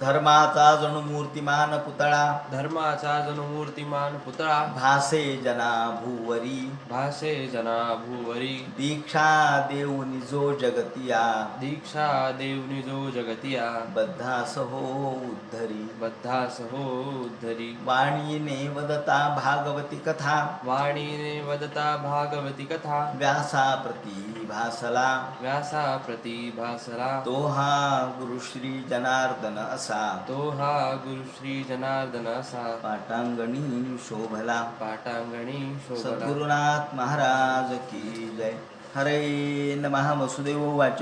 धर्माचा जणू मूर्तिमान पुतळा, धर्माचा जणू मूर्तिमान पुतळा, भासे जना भूवरी, भासे जना भूवरी, दीक्षा देऊनी जो जगतिया, दीक्षा देवनी जो जगतिया, बद्धास हो उद्धरी, बद्धास हो उद्धरी, वाणीने वदता भागवती कथा, वाणीने वदता भागवती कथा, व्यासा प्रती भासला, व्यासा प्रती भासला, तो हा गुरु श्री जनार्दन असा, तो हा गुरु श्री जनार्दन असा, पाटांगणी शोभला. पाटांगणी शोभला. सद्गुरुनाथ महाराज की जय. हरे नमः. वसुदेव वाच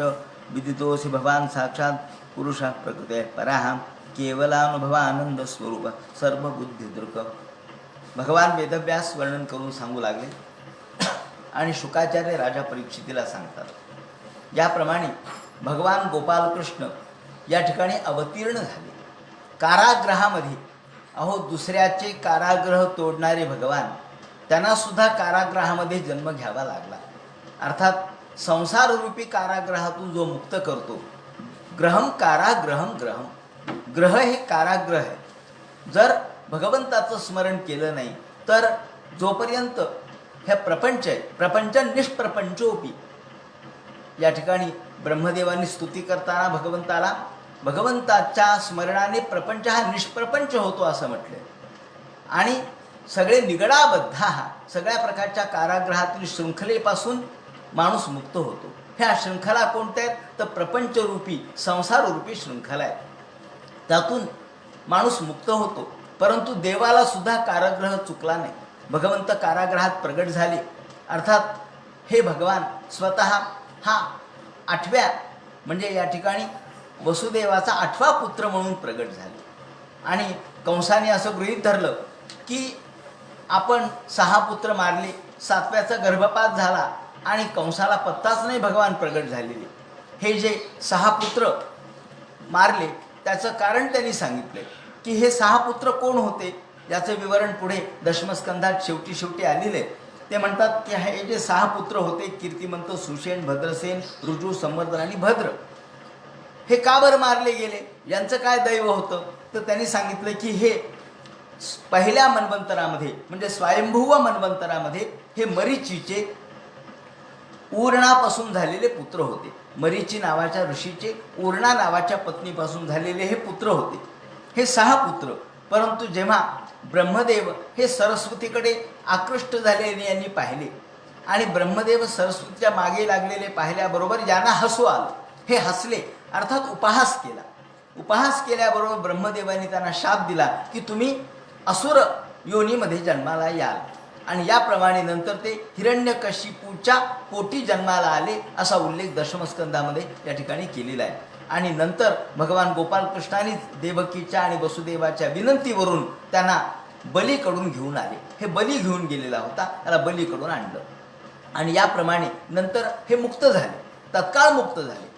विदितोऽसि भवान् साक्षात् पुरुषः प्रकृते पराः, केवलानुभवानंद स्वरूप सर्वबुद्धिदृक. भगवान वेदव्यास वर्णन करून सांगू लागले आणि शुकाचार्य राजा परीक्षितीला सांगतात. याप्रमाणे भगवान गोपालकृष्ण या ठिकाणी अवतीर्ण झाले कारागृहामध्ये. अहो, दुसऱ्याचे कारागृह तोडणारे भगवान, त्यांना सुद्धा कारागृहामध्ये जन्म घ्यावा लागला. अर्थात संसाररूपी कारागृहातून जो मुक्त करतो. ग्रहम कारागृहम ग्रहम. ग्रह हे कारागृह आहे. जर भगवंताचं स्मरण केलं नाही तर जोपर्यंत हे प्रपंच आहे, प्रपंच निष्प्रपंचोपी. या ठिकाणी ब्रह्मदेवांनी स्तुती करताना भगवंताला, भगवंताच्या स्मरणाने प्रपंच हा निष्प्रपंच होतो असं म्हटलं. आणि सगळे निगडाबद्ध, सगळ्या प्रकारच्या कारागृहातील शृंखलेपासून माणूस मुक्त होतो. ह्या शृंखला कोणत्या आहेत तर प्रपंचरूपी संसाररूपी शृंखला आहेत. त्यातून माणूस मुक्त होतो. परंतु देवाला सुद्धा कारागृह चुकला नाही. भगवंत कारागृहात प्रगट झाले. अर्थात हे भगवान स्वतः हा 8व्या म्हणजे या ठिकाणी वसुदेवाचा 8वा पुत्र म्हणून प्रगट झाले. आणि कंसाने असं गृहीत धरलं की आपण 6 पुत्र मारले, 7व्याचा गर्भपात झाला आणि कंसाला पत्ताच नाही भगवान प्रगट झालेले. हे जे 6 पुत्र मारले त्याचं कारण त्यांनी सांगितले की हे 6 पुत्र कोण होते याचं विवरण पुढे दशमस्कंधात शेवटी आलेले. ते म्हणतात की हे जे 6 पुत्र होते, कीर्तिमंत, सुषेण, भद्रसेन, ऋजू, संवर्धन आणि भद्र, हे का बरं मारले गेले, यांचं काय दैव होतं. तर त्यांनी सांगितलं की हे पहिल्या मन्वंतरामध्ये म्हणजे स्वयंभुव मन्वंतरामध्ये हे मरीचीचे ऊर्णापासून झालेले पुत्र होते. मरीची नावाच्या ऋषीचे ऊर्णा नावाच्या पत्नीपासून झालेले हे पुत्र होते. हे 6 पुत्र. परंतु जेव्हा ब्रह्मदेव हे सरस्वतीकडे आकृष्ट झालेले यांनी पाहिले आणि ब्रह्मदेव सरस्वतीच्या मागे लागलेले पाहिल्याबरोबर यांना हसू आलं. हे हसले, अर्थात उपहास केला. उपहास केल्याबरोबर ब्रह्मदेवाने त्यांना शाप दिला की तुम्ही असुर योनीमध्ये जन्माला याल. आणि याप्रमाणे नंतर ते हिरण्यकशिपूच्या पोटी जन्माला आले असा उल्लेख दशमस्कंदामध्ये या ठिकाणी केलेला आहे. आणि नंतर भगवान गोपालकृष्णाने देवकीच्या आणि वसुदेवाच्या विनंतीवरून त्यांना बलीकडून घेऊन आले. हे बली घेऊन गेलेला होता, त्याला बलीकडून आणलं. आणि याप्रमाणे नंतर हे मुक्त झाले, तत्काळ मुक्त झाले.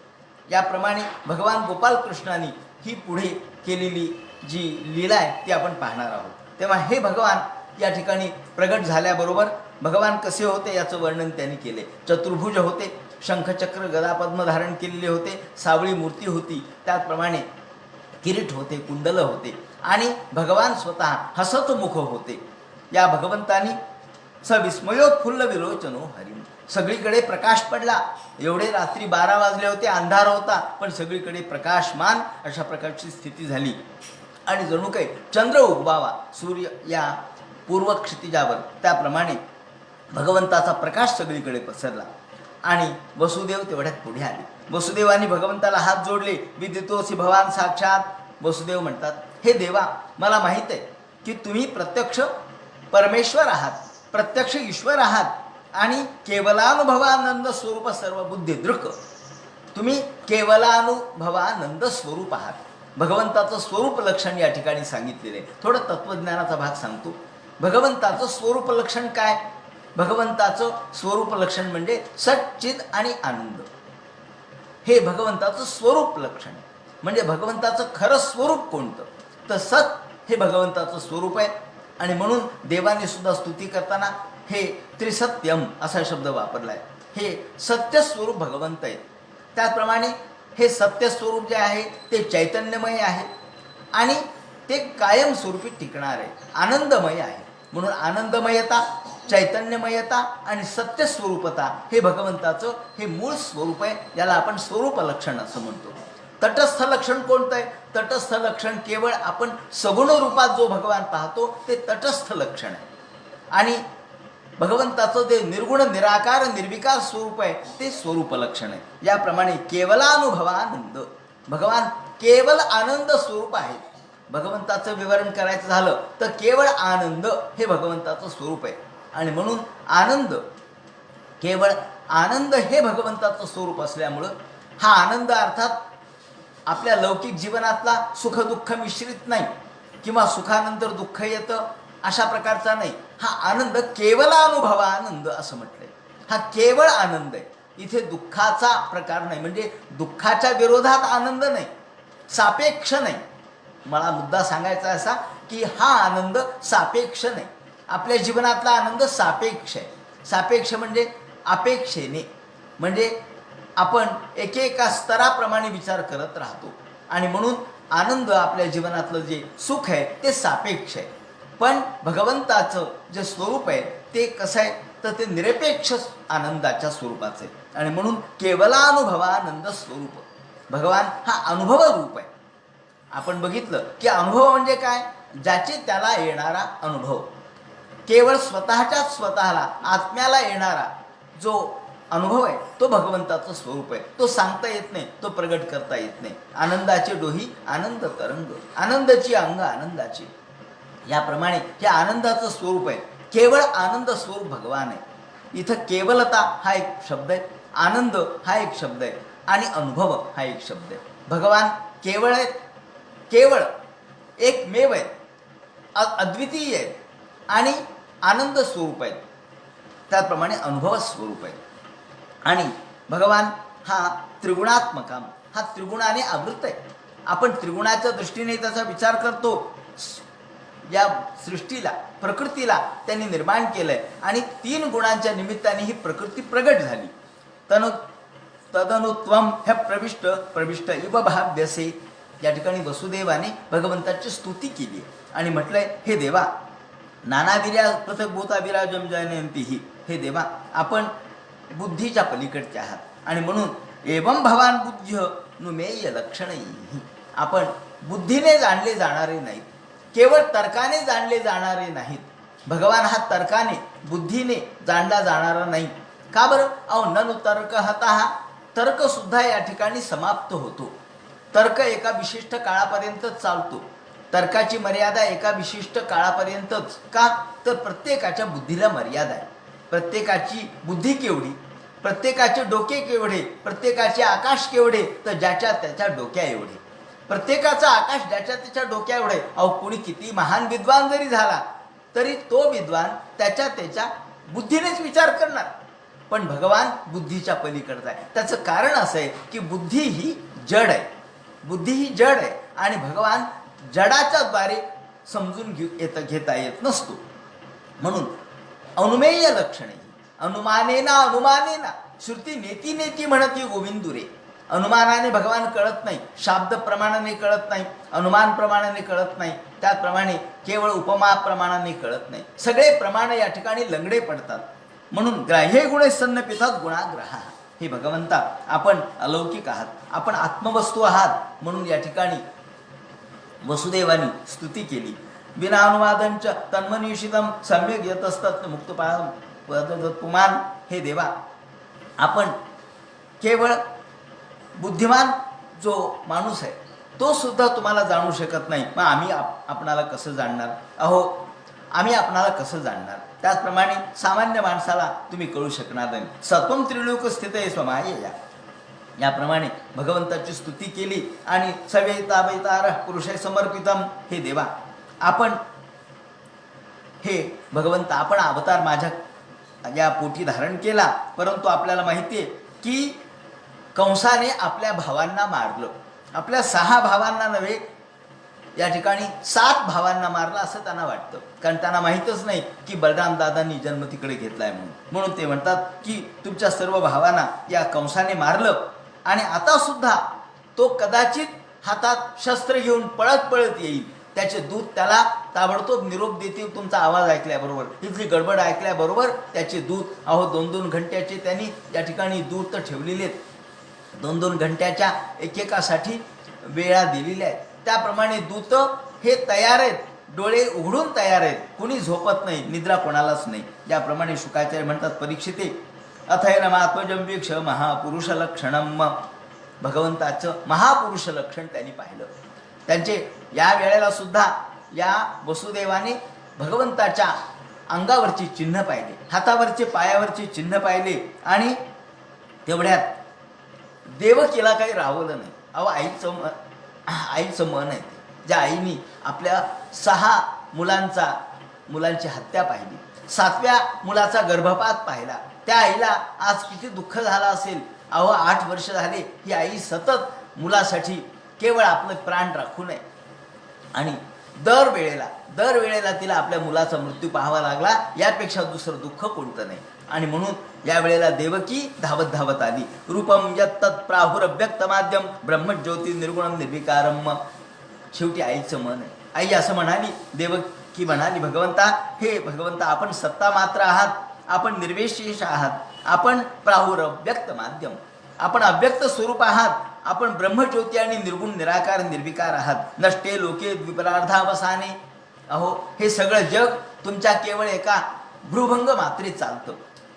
याप्रमाणे भगवान गोपालकृष्णाने ही पुढे केलेली जी लीला आहे ती आपण पाहणार आहोत. तेव्हा हे भगवान या ठिकाणी प्रगट झाल्याबरोबर भगवान कसे होते याचं वर्णन त्यांनी केले. चतुर्भुज होते, शंखचक्र गदापद्म धारण केलेले होते, सावळी मूर्ती होती, त्याचप्रमाणे किरीट होते, कुंडल होते आणि भगवान स्वतः हसत मुख होते. या भगवंतानी सविस्मयोत्फुल्ल विलोचनो हरिम. सगळीकडे प्रकाश पडला. एवढे रात्री 12 वाजले होते, अंधार होता, पण सगळीकडे प्रकाशमान अशा प्रकारची स्थिती झाली. आणि जणू काही चंद्र उगवावा सूर्य या पूर्व क्षितिजावर, त्याप्रमाणे भगवंताचा प्रकाश सगळीकडे पसरला. आणि वसुदेव तेवढ्यात पुढे आले. वसुदेवानी भगवंताला हात जोडले. विदितोऽसि भवान साक्षात. वसुदेव म्हणतात, हे देवा, मला माहीत आहे की तुम्ही प्रत्यक्ष परमेश्वर आहात, प्रत्यक्ष ईश्वर आहात आणि केवलानुभवानंद स्वरूप सर्व बुद्धी दृक. तुम्ही केवलानुभवानंद स्वरूप आहात. भगवंताचं स्वरूप लक्षण या ठिकाणी सांगितलेलं आहे. थोडं तत्त्वज्ञानाचा भाग सांगतो. भगवंताचं स्वरूप लक्षण काय? भगवंताचं स्वरूप लक्षण म्हणजे सच्चिद आणि आनंद. हे भगवंताचं स्वरूप लक्षण. म्हणजे भगवंताचं खरं स्वरूप कोणतं तर सत हे भगवंताचं स्वरूप आहे. आणि म्हणून देवाने सुद्धा स्तुती करताना हे त्रिसत्यम असा शब्द वापरला आहे. हे सत्यस्वरूप भगवंत आहे. त्याचप्रमाणे हे सत्यस्वरूप जे आहे ते चैतन्यमय आहे. आणि ते कायमस्वरूपी टिकणार आहे, आनंदमय आहे. म्हणून आनंदमयता, चैतन्यमयता आणि सत्यस्वरूपता हे भगवंताचं हे मूळ स्वरूप आहे. याला आपण स्वरूप लक्षण असं म्हणतो. तटस्थ लक्षण कोणतं आहे? तटस्थ लक्षण केवळ आपण सगुण रूपात जो भगवान पाहतो ते तटस्थ लक्षण आहे. आणि भगवंताचं जे निर्गुण निराकार निर्विकार स्वरूप आहे ते स्वरूप लक्षण आहे. याप्रमाणे केवलानुभवानंद, भगवान केवळ आनंद स्वरूप आहे. भगवंताचं विवरण करायचं झालं तर केवळ आनंद हे भगवंताचं स्वरूप आहे. आणि म्हणून आनंद, केवळ आनंद हे भगवंताचं स्वरूप असल्यामुळं हा आनंद अर्थात आपल्या लौकिक जीवनातला सुखदुःख मिश्रित नाही किंवा सुखानंतर दुःख येतं अशा प्रकारचा नाही. हा आनंद केवलानुभवानंद असं म्हटलंय. हा केवळ आनंद आहे. इथे दुःखाचा प्रकार नाही, म्हणजे दुःखाच्या विरोधात आनंद नाही, सापेक्ष नाही. मला मुद्दा सांगायचा असा की हा आनंद सापेक्ष नाही. आपल्या जीवनातला आनंद सापेक्ष आहे. सापेक्ष म्हणजे अपेक्षेने, म्हणजे आपण एकेका स्तराप्रमाणे विचार करत राहतो आणि म्हणून आनंद आपल्या जीवनातलं जे सुख आहे ते सापेक्ष आहे. पण भगवंताचं जे स्वरूप आहे ते कसं आहे तर ते निरपेक्ष आनंदाच्या स्वरूपाचं आहे. आणि म्हणून केवलानुभवानंद स्वरूप भगवान हा अनुभव रूप आहे. आपण बघितलं की अनुभव म्हणजे काय? ज्याचे त्याला येणारा अनुभव, केवळ स्वतःच्याच स्वतःला आत्म्याला येणारा जो अनुभव आहे तो भगवंताचं स्वरूप आहे. तो सांगता येत नाही, तो प्रगट करता येत नाही. आनंदाचे डोही आनंद तरंग, आनंदाची अंग आनंदाची, याप्रमाणे हे आनंदाचं स्वरूप आहे. केवळ आनंद स्वरूप भगवान आहे. इथं केवलता हा एक शब्द आहे, आनंद हा एक शब्द आहे आणि अनुभव हा एक शब्द आहे. भगवान केवळ आहेत, केवळ एकमेव आहेत, अद्वितीय आहेत आणि आनंद स्वरूप आहेत. त्याप्रमाणे अनुभव स्वरूप आहे. आणि भगवान हा त्रिगुणात्मक, हा त्रिगुणाने आवृत्त आहे. आपण त्रिगुणाच्या दृष्टीने त्याचा विचार करतो. या सृष्टीला, प्रकृतीला त्यांनी निर्माण केलंय आणि 3 गुणांच्या निमित्ताने ही प्रकृती प्रगट झाली. तदनुत्वम ह्या प्रविष्ट इव भाव्यसे, या ठिकाणी वसुदेवाने भगवंताची स्तुती केली आणि म्हटलंय, हे देवा, नानाविर्या पृथक भूता विराजम जयनयंती ही, हे देवा आपण बुद्धीच्या पलीकडचे आहात आणि म्हणून एवं भवान बुद्ध्य नुमेय लक्षणही, आपण बुद्धीने जाणले जाणारे नाहीत, केवळ तर्काने जाणले जाणारे नाहीत. भगवान हा तर्काने बुद्धीने जाणला जाणारा नाही. का बरं? ननु तर्क हता, तर्कसुद्धा या ठिकाणी समाप्त होतो. तर्क एका विशिष्ट काळापर्यंतच चालतो. तर्काची मर्यादा एका विशिष्ट काळापर्यंतच. का तर प्रत्येकाच्या बुद्धीला मर्यादा आहे. प्रत्येकाची बुद्धी केवढी, प्रत्येकाचे डोके केवढे, प्रत्येकाचे आकाश केवढे, तर ज्याच्या त्याच्या डोक्या एवढे. प्रत्येकाचा आकाश ज्याच्या त्याच्या डोक्या एवढे. कोणी किती महान विद्वान जरी झाला तरी तो विद्वान त्याच्या त्याच्या बुद्धीनेच विचार करणार. पण भगवान बुद्धीच्या पलीकडचा आहे. त्याचं कारण असं आहे की बुद्धी ही जड आहे, बुद्धी ही जड आहे आणि भगवान जडाच्या द्वारे समजून घेता येत नसतो. म्हणून अनुमेय लक्षणे, अनुमानेना श्रुती नेती नेती म्हणती गोविंदुरे. अनुमानाने भगवान कळत नाही, शाब्द प्रमाणाने कळत नाही, अनुमान प्रमाणाने कळत नाही, त्याचप्रमाणे केवळ उपमा प्रमाणाने कळत नाही. सगळे प्रमाण या ठिकाणी लंगडे पडतात. म्हणून ग्राह्य गुणे सन्नपितात गुणाग्रहा, हे भगवंता आपण अलौकिक आहात, आपण आत्मवस्तू आहात. म्हणून या ठिकाणी वसुदेवानी स्तुती केली. विना अनुवादंच तन्मनिषितम सम्यक येत असतात मुक्तपुमान, हे देवा आपण केवळ बुद्धिमान जो माणूस आहे तो सुद्धा तुम्हाला जाणू शकत नाही. मग आम्ही आपणाला कसं जाणणार? आम्ही आपणाला कसं जाणणार? त्याचप्रमाणे सामान्य माणसाला तुम्ही कळू शकणार नाही. सत्वम त्रिलोक स्थित आहे स्वमायेया, याप्रमाणे भगवंताची स्तुती केली. आणि सवेता वैतार पुरुषे समर्पितम, हे देवा आपण, हे भगवंत आपण अवतार माझ्या या पोटी धारण केला, परंतु आपल्याला माहिती आहे की कंसाने आपल्या भावांना मारलं. आपल्या 6 भावांना नव्हे, या ठिकाणी 7 भावांना मारलं असं त्यांना वाटतं, कारण त्यांना माहीतच नाही की बलराम दादांनी जन्म तिकडे घेतलाय म्हणून ते म्हणतात की तुमच्या सर्व भावांना या कंसाने मारलं आणि आता सुद्धा तो कदाचित हातात शस्त्र घेऊन पळत पळत येईल. त्याचे दूत त्याला ताबडतोब निरोप देतील तुमचा आवाज ऐकल्याबरोबर. इथली गडबड ऐकल्याबरोबर त्याचे दूत 2-2 घंट्याचे त्यांनी या ठिकाणी दूत ठेवलेले आहेत. 2-2 घंट्याच्या एकेकासाठी वेळा दिलेल्या आहेत. त्याप्रमाणे दूत हे तयार आहेत, डोळे उघडून तयार आहेत. कुणी झोपत नाही, निद्रा कोणालाच नाही. ज्याप्रमाणे शुकाचार्य म्हणतात, परीक्षिते अथैरमात्मजं वीक्ष महापुरुष लक्षणम. भगवंताचं महापुरुष लक्षण त्यांनी पाहिलं. त्यांचे या वेळेला सुद्धा या वसुदेवाने भगवंताच्या अंगावरची चिन्ह पाहिले, हातावरचे पायावरचे चिन्ह पाहिले. आणि तेवढ्यात देवकीला काही राहवलं नाही. आईचं मन आहे, ज्या आईनी आपल्या 6 मुलांची हत्या पाहिली, 7व्या मुलाचा गर्भपात पाहिला, त्या आईला आज किती दुःख झालं असेल. 8 वर्ष झाले ही आई सतत मुलासाठी केवळ आपलं प्राण राखू नये. आणि दरवेळेला तिला आपल्या मुलाचा मृत्यू पाहावा लागला. यापेक्षा दुसरं दुःख कोणतं नाही. आणि म्हणून या वेळेला देवकी धावत आली. रूपम यत्तत् प्राहुरव्यक्तमाद्यम ब्रह्मज्योती निर्गुणम निर्विकारम. शेवटी आईचं मन आहे. आई असं म्हणाली, देवकी म्हणाली, हे भगवंता आपण सत्ता मात्र आहात, आपण निर्विशेष आहात, आपण प्राहुरव्यक्त माध्यम, आपण अव्यक्त स्वरूप आहात, आपण ब्रह्मज्योती आणि निर्गुण निराकार निर्विकार आहात. नष्टे लोके द्विपरार्धावसाने. हे सगळं जग तुमच्या केवळ एका भ्रूभंग मात्रे चालतं.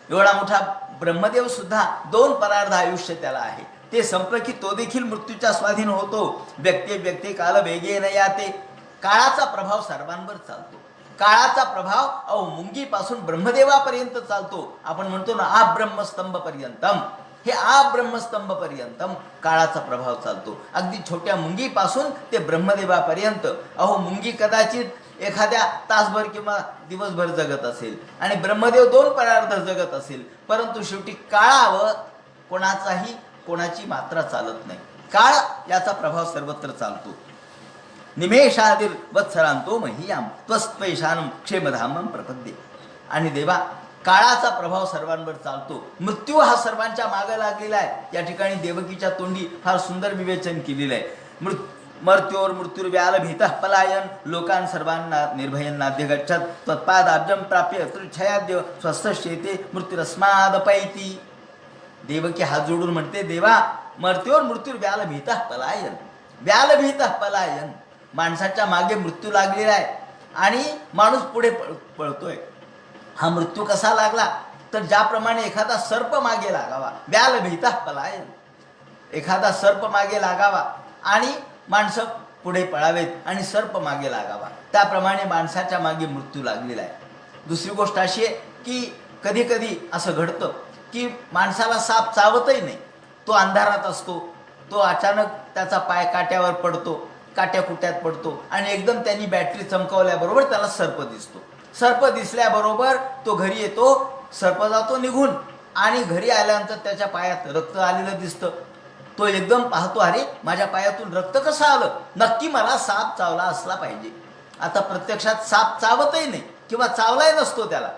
एवढा मोठा ब्रह्मदेव सुद्धा 2 परार्ध आयुष्य त्याला आहे. ते संपलं की तो देखील मृत्यूच्या स्वाधीन होतो. व्यक्ती काल वेगेन याते. काळाचा प्रभाव सर्वांवर चालतो. काळाचा प्रभाव मुंगीपासून ब्रह्मदेवापर्यंत चालतो. आपण म्हणतो ना ब्रह्मस्तंभ पर्यंतम. हे ब्रह्मस्तंभ पर्यंतम काळाचा प्रभाव चालतो. अगदी छोट्या मुंगीपासून ते ब्रह्मदेवापर्यंत. मुंगी कदाचित एखाद्या तासभर किंवा दिवसभर जगत असेल आणि ब्रह्मदेव 2 परार्ध जगत असेल, परंतु शेवटी काळावर कोणाची मात्रा चालत नाही. काळ याचा प्रभाव सर्वत्र चालतो. निमेषादिर वत्सरांतो मह्याम त्वस्त्वैशानम क्षेमधामम प्रपद्ये. आणि देवा, काळाचा प्रभाव सर्वांवर चालतो. मृत्यू हा सर्वांच्या मागे लागलेला आहे. या ठिकाणी देवकीच्या तोंडी फार सुंदर विवेचन केलेलं आहे. मृत्युर्व्याल भीतः पलायन लोकान सर्वांना निर्भयन नाद्य गच्छत त्वत्पादाब्जं प्राप्य तृच्छयाद्य स्वस्थश्चेते मृत्युरस्मादपैती. देवकी हात जोडून म्हणते, देवा, मृत्युर्व्याल भीतः पलायन. व्याल भीतः पलायन. माणसाच्या मागे मृत्यू लागलेला आहे आणि माणूस पुढे पळतोय. हा मृत्यू कसा लागला तर ज्याप्रमाणे एखादा सर्प मागे लागावा, व्याल भीतः पलायन. एखादा सर्प मागे लागावा आणि माणसं पुढे पळावेत आणि सर्प मागे लागावा, त्याप्रमाणे माणसाच्या मागे मृत्यू लागलेला आहे. दुसरी गोष्ट अशी आहे की कधी कधी असं घडतं की माणसाला साप चावतही नाही. तो अंधारात असतो, तो अचानक त्याचा पाय काट्यावर पडतो, काट्याकुट्यात पडतो आणि एकदम त्यांनी बॅटरी चमकवल्याबरोबर त्याला सर्प दिसतो. सर्प दिसल्याबरोबर तो घरी येतो, सर्प जातो निघून आणि घरी आल्यानंतर त्याच्या पायात रक्त आलेलं दिसतं. तो एकदम पाहतो, अरे माझ्या पायातून रक्त कसं आलं, नक्की मला साप चावला असला पाहिजे. आता प्रत्यक्षात साप चावतही नाही किंवा चावलाही नसतो, त्याला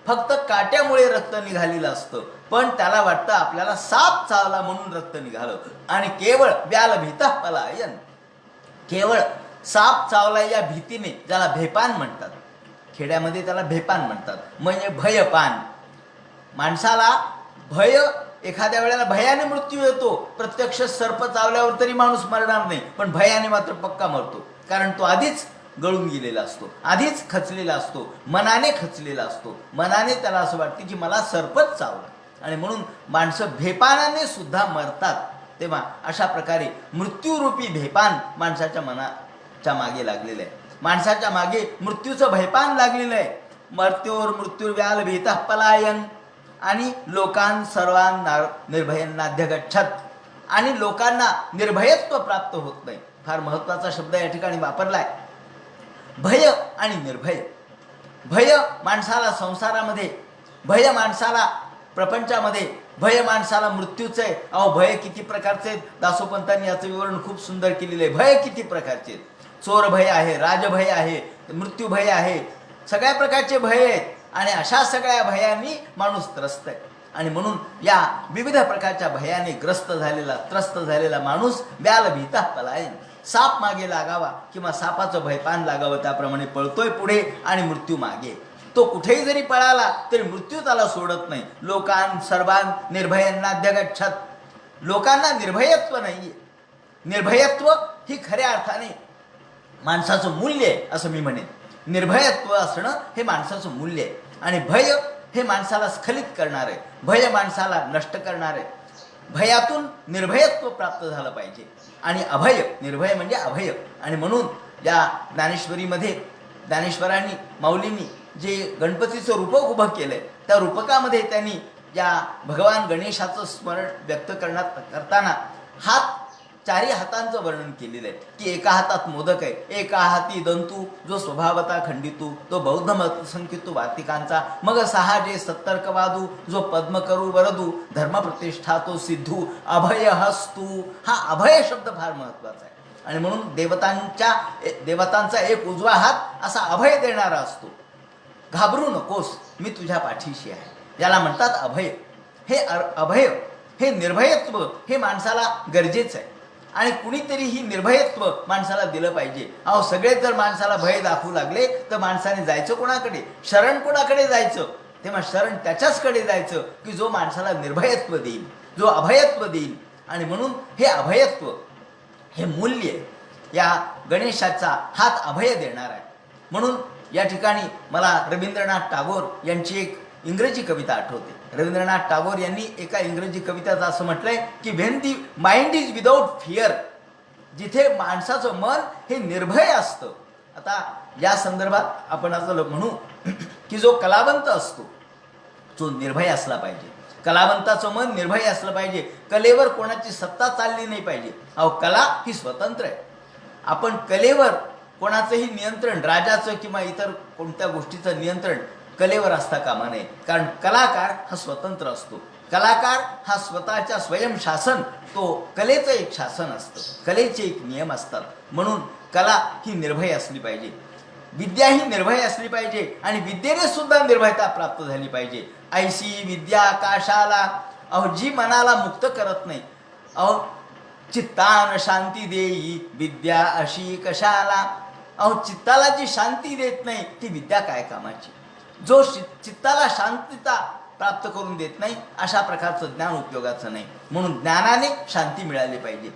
फक्त काट्यामुळे रक्त निघालेलं असतं. पण त्याला वाटतं आपल्याला साप चावला म्हणून रक्त निघालं. आणि केवळ व्याल भीतः पलायन, केवळ साप चावला या भीतीने, ज्याला भेपान म्हणतात, खेड्यामध्ये त्याला भेपान म्हणतात, म्हणजे भयपान. माणसाला भय, एखाद्या वेळेला भयाने मृत्यू येतो. प्रत्यक्ष सर्प चावल्यावर तरी माणूस मरणार नाही, पण भयाने मात्र पक्का मरतो. कारण तो आधीच गळून गेलेला असतो, आधीच खचलेला असतो, मनाने खचलेला असतो. मनाने त्याला असं वाटतं की मला सर्पच चावला, आणि म्हणून माणसं भेपानाने सुद्धा मरतात. तेव्हा अशा प्रकारे मृत्यूरूपी भेपान माणसाच्या मनाच्या मागे लागलेलं आहे. माणसाच्या मागे मृत्यूचं भयपान लागलेलं आहे. मृत्युर्व्याल भीतः पलायन. आणि लोकां सर्वांना निर्भयन नाद्य गच्छत. आणि लोकांना निर्भयत्व प्राप्त होत नाही. फार महत्त्वाचा शब्द या ठिकाणी वापरलाय, भय आणि निर्भय. भय माणसाला संसारामध्ये, भय माणसाला प्रपंचामध्ये, भय माणसाला मृत्यूचं आहे. भय किती प्रकारचे आहेत, दासोपंतांनी याचं विवरण खूप सुंदर केलेलं आहे. भय किती प्रकारचे आहेत, चोर भय आहे, राजभय आहे, मृत्यू भय आहे, सगळ्या प्रकारचे भय आहेत. आणि अशा सगळ्या भयांनी माणूस त्रस्त आहे. आणि म्हणून या विविध प्रकारच्या भयाने त्रस्त झालेला माणूस व्याल भीतः पलायन. साप मागे लागावा किंवा सापाचं भयपान लागावं त्याप्रमाणे पळतोय पुढे आणि मृत्यू मागे. तो कुठेही जरी पळाला तरी मृत्यू त्याला सोडत नाही. लोकान सर्वान निर्भयांनाद्य गच्छत. लोकांना निर्भयत्व नाहीये. निर्भयत्व ही खऱ्या अर्थाने माणसाचं मूल्य आहे असं मी म्हणेन. निर्भयत्व असणं हे माणसाचं मूल्य आहे. आणि भय हे माणसाला स्खलित करणार आहे. भय माणसाला नष्ट करणार आहे. भयातून निर्भयत्व प्राप्त झालं पाहिजे. आणि अभय, निर्भय म्हणजे अभय. आणि म्हणून या ज्ञानेश्वरीमध्ये ज्ञानेश्वरांनी माऊलींनी जे गणपतीचं रूपक उभं केलंय त्या रूपकामध्ये त्यांनी या भगवान गणेशाचं स्मरण व्यक्त करताना चारी हातांचं वर्णन केलेलं आहे की एका हातात मोदक आहे, एका हाती दंतू जो स्वभावता खंडितू तो बौद्ध मतसंकितू वातिकांचा, मग सहा जे सत्तर्कवादू जो पद्म करू वरदू धर्म प्रतिष्ठा तो सिद्धू अभय हस्तू. हा अभय शब्द फार महत्वाचा आहे. आणि म्हणून देवतांचा एक उजवा हात असा अभय देणारा असतो. घाबरू नकोस, मी तुझ्या पाठीशी आहे, याला म्हणतात अभय. हे अभय, हे निर्भयत्व हे माणसाला गरजेचं आहे. आणि कुणीतरी ही निर्भयत्व माणसाला दिलं पाहिजे. अहो सगळेच जर माणसाला भय दाखवू लागले तर माणसाने जायचं कोणाकडे? शरण कोणाकडे जायचं? तेव्हा शरण त्याच्याचकडे जायचं की जो माणसाला निर्भयत्व देईल, जो अभयत्व देईल. आणि म्हणून हे अभयत्व हे मूल्य या गणेशाचा हात अभय देणार आहे. म्हणून या ठिकाणी मला रवींद्रनाथ टागोर यांची एक इंग्रजी कविता आठवते. रवींद्रनाथ टागोर यांनी एका इंग्रजी कवितेत असं म्हटलंय की when the mind is without fear, जिथे माणसाचं मन हे निर्भय असतं. आता या संदर्भात आपण असं म्हणू की जो कलावंत असतो तो निर्भय असला पाहिजे. कलावंताचं मन निर्भय असलं पाहिजे. कलेवर कोणाची सत्ता चालली नाही पाहिजे. अहो कला ही स्वतंत्र आहे. आपण कलेवर कोणाचंही नियंत्रण, राजाचं किंवा इतर कोणत्या गोष्टीचं नियंत्रण कलेवर असता कामा नये. कारण कलाकार हा स्वतंत्र असतो. कलाकार हा स्वतःच्या स्वयंशासन, तो कलेचं एक शासन असतं, कलेचे एक नियम असतात. म्हणून कला ही निर्भय असली पाहिजे. विद्या ही निर्भय असली पाहिजे आणि विद्येने सुद्धा निर्भयता प्राप्त झाली पाहिजे. ऐशी विद्या आकाशाला, अहो जी मनाला मुक्त करत नाही. अहो चित्तान शांती देई विद्या अशी कशाला. अहो चित्ताला जी शांती देत नाही ती विद्या काय कामाची. जो चित्ताला शांतता प्राप्त करून देत नाही अशा प्रकारचं ज्ञान उपयोगाचं नाही. म्हणून ज्ञानाने शांती मिळाली पाहिजे.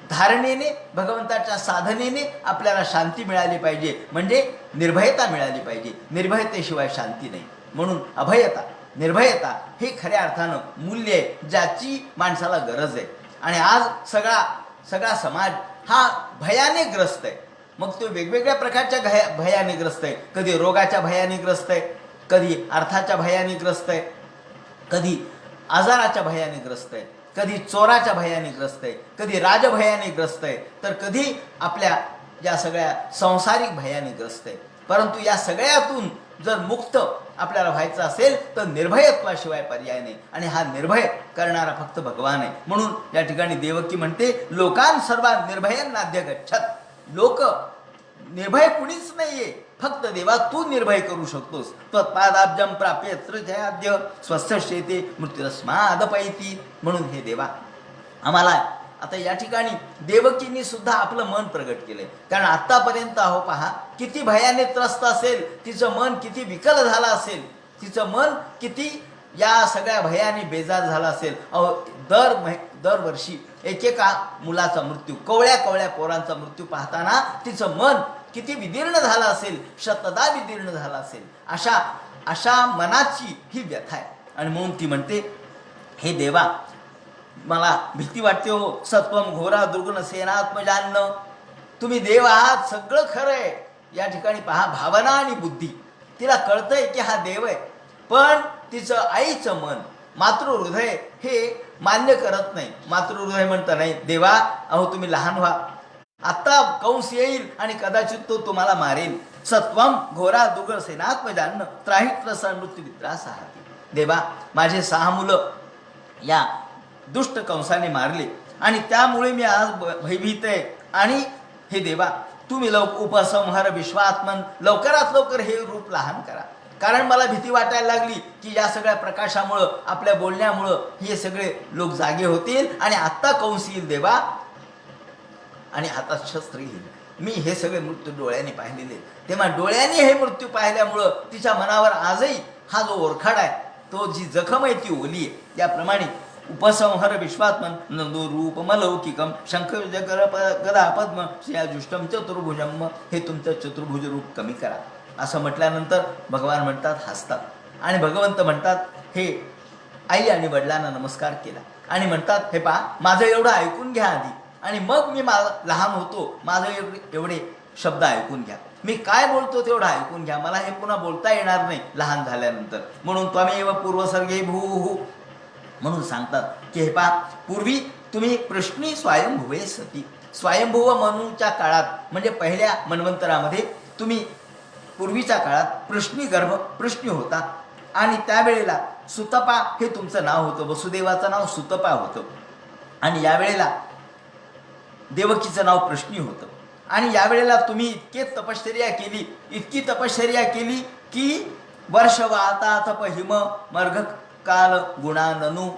धारणेने, भगवंताच्या साधनेने आपल्याला शांती मिळाली पाहिजे. म्हणजे निर्भयता मिळाली पाहिजे. निर्भयतेशिवाय शांती नाही. म्हणून अभयता, निर्भयता हे खऱ्या अर्थानं मूल्य आहे ज्याची माणसाला गरज आहे. आणि आज सगळा समाज हा भयाने ग्रस्त आहे. मग तो वेगवेगळ्या प्रकारच्या भयाने ग्रस्त आहे. कधी रोगाच्या भयाने ग्रस्त आहे, कधी अर्थाच्या भयाने ग्रस्त आहे, कधी आजाराच्या भयाने ग्रस्त आहे, कधी चोराच्या भयाने ग्रस्त आहे, कधी राजभयाने ग्रस्त आहे, तर कधी आपल्या या सगळ्या सांसारिक भयाने ग्रस्त आहे. परंतु या सगळ्यातून जर मुक्त आपल्याला व्हायचं असेल तर निर्भयत्वाशिवाय पर्याय नाही. आणि हा निर्भय करणारा फक्त भगवान आहे. म्हणून या ठिकाणी देवकी म्हणते लोकान सर्वान निर्भयांनाद्य गच्छत. लोक निर्भय कुणीच नाहीये, फक्त देवा तू निर्भय करू शकतोस. त्वत्पादाब्जं प्राप्यत्र जयाद्य स्वस्थ शेते मृत्युरस्मादपैती. म्हणून हे देवा आम्हाला आता या ठिकाणी देवकींनी सुद्धा आपलं मन प्रगट केलंय. कारण आत्तापर्यंत अहो पहा किती भयाने त्रस्त असेल, तिचं मन किती विकल झालं असेल, तिचं मन किती या सगळ्या भयाने बेजार झाला असेल. अहो दरवर्षी एकेका मुलाचा मृत्यू, कवळ्या पोरांचा मृत्यू पाहताना तिचं मन किती विदीर्ण झालं असेल, शतदा विदीर्ण झाला असेल. अशा मनाची ही व्यथा आहे. आणि म्हणून ती म्हणते हे देवा मला भीती वाटते हो. सत्वम घोरा दुर्गुण सेनात्मजान्न. तुम्ही देव आहात, सगळं खरं आहे. या ठिकाणी पहा भावना आणि बुद्धी, तिला कळतंय की हा देव आहे, पण तिचं आईचं मन, मातृहृदय हे मान्य करत नाही. मातृहृदय म्हणतं नाही देवा अहो तुम्ही लहान व्हा, आता कंस येईल आणि कदाचित तो तुम्हाला मारेल. सत्वम घोरा दुर्गुण सेनात्मजान्न त्राहित्र मृत्यू वित्रास आहाती. देवा माझे 6 मुलं या दुष्ट कंसाने मारले आणि त्यामुळे मी आज भयभीत आहे. आणि हे देवा तुम्ही उपसंहार विश्वात्मन, लवकरात लवकर हे रूप लहान करा. कारण मला भीती वाटायला लागली की या सगळ्या प्रकाशामुळं, आपल्या बोलण्यामुळं हे सगळे लोक जागे होतील आणि आत्ता कंस येईल देवा. आणि हातात शस्त्र घेईल. मी हे सगळे मृत्यू डोळ्याने पाहिलेले. तेव्हा डोळ्याने हे मृत्यू पाहिल्यामुळं तिच्या मनावर आजही हा जो ओरखाड आहे, तो जी जखम आहे ती ओली आहे. त्याप्रमाणे उपसंहर विश्वात्मन नंदो रूपमलौकिकम शंख गदा पद्म श्रियाजुष्टम चतुर्भुजम, हे तुमचं चतुर्भुज रूप कमी करा. असं म्हटल्यानंतर भगवान म्हणतात, हसतात आणि भगवंत म्हणतात, हे आई आणि वडिलांना नमस्कार केला आणि म्हणतात, हे पहा, माझं एवढं ऐकून घ्या आधी आणि मग मी लहान होतो, माझं एवढे शब्द ऐकून घ्या. मी काय बोलतो तेवढं ऐकून घ्या, मला हे पुन्हा बोलता येणार नाही लहान झाल्यानंतर. म्हणून त्वमेव पूर्वसर्गे भूः म्हणून सांगतात की हे पहा, पूर्वी तुम्ही प्रश्नी स्वयंभुवे सती, स्वयंभुव मनूच्या काळात म्हणजे पहिल्या मन्वंतरामध्ये तुम्ही पूर्वीच्या काळात प्रश्नी गर्भ प्रश्नी होता आणि त्यावेळेला सुतपा हे तुमचं नाव होतं. वसुदेवाचं नाव सुतपा होतं आणि यावेळेला देवकीचं नाव प्रश्नी होतं. आणि यावेळेला तुम्ही इतकी तपश्चर्या केली की वर्ष वाता तप हिम मर्घ काल गुणाननु,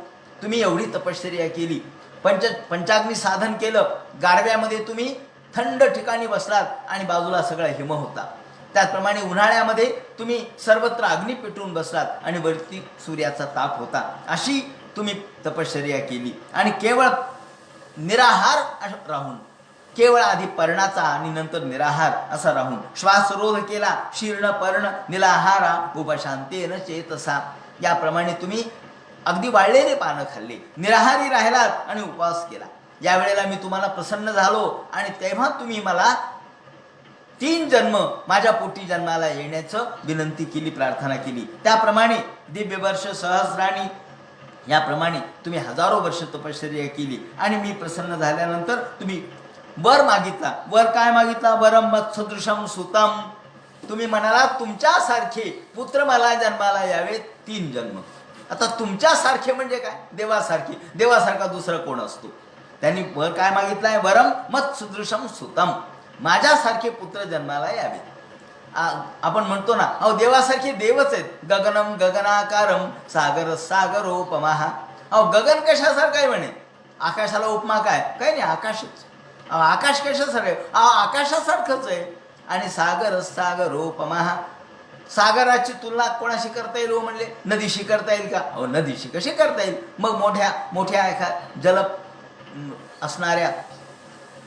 तुम्ही एवढी तपश्चर्या केली. पंचाग्नी साधन केलं. गाढव्यामध्ये तुम्ही थंड ठिकाणी बसलात आणि बाजूला सगळा हिम होता. त्याचप्रमाणे उन्हाळ्यामध्ये तुम्ही सर्वत्र अग्नी पेटून बसलात आणि वरती सूर्याचा ताप होता. अशी तुम्ही तपश्चर्या केली आणि केवळ निराहार राहून, केवळ आधी पर्णाचा आणि नंतर निराहार असा राहून श्वासरोध केला. शीर्ण पर्ण निराहारा उपशांतेन चेतसा, याप्रमाणे तुम्ही अगदी वाळलेले पानं खाल्ले, निराहारी राहिलात आणि उपवास केला. यावेळेला मी तुम्हाला प्रसन्न झालो आणि तेव्हा तुम्ही मला 3 जन्म माझ्या पोटी जन्माला येण्याचं विनंती केली, प्रार्थना केली. त्याप्रमाणे दिव्यवर्ष सहस्राणी, याप्रमाणे तुम्ही हजारो वर्ष तपश्चर्या केली आणि मी प्रसन्न झाल्यानंतर तुम्ही वर मागितला. वर काय मागितला? वरम मत्सदृशम सुतम, तुम्ही म्हणाला तुमच्यासारखे पुत्र मला जन्माला यावे 3 जन्म. आता तुमच्यासारखे म्हणजे काय? देवासारखे. देवासारखा दुसरा कोण असतो? त्यांनी वर काय मागितलाय? वरम मत्सदृशम सुतम, माझ्यासारखे पुत्र जन्माला यावे. आपण म्हणतो ना, अहो देवासारखे देवच आहेत. गगनम गगनाकारम सागर सागरोपमा, अहो गगन कशासारखं आहे म्हणे, आकाशाला उपमा काय? काही नाही, आकाशच. आकाश कशासारखं आहे? आकाशासारखंच आहे. आणि सागर सागरोपमा, सागराची तुलना कोणाशी करता येईल हो म्हणले? नदीशी करता येईल का? अहो नदीशी कशी करता येईल? मग मोठ्या जल असणाऱ्या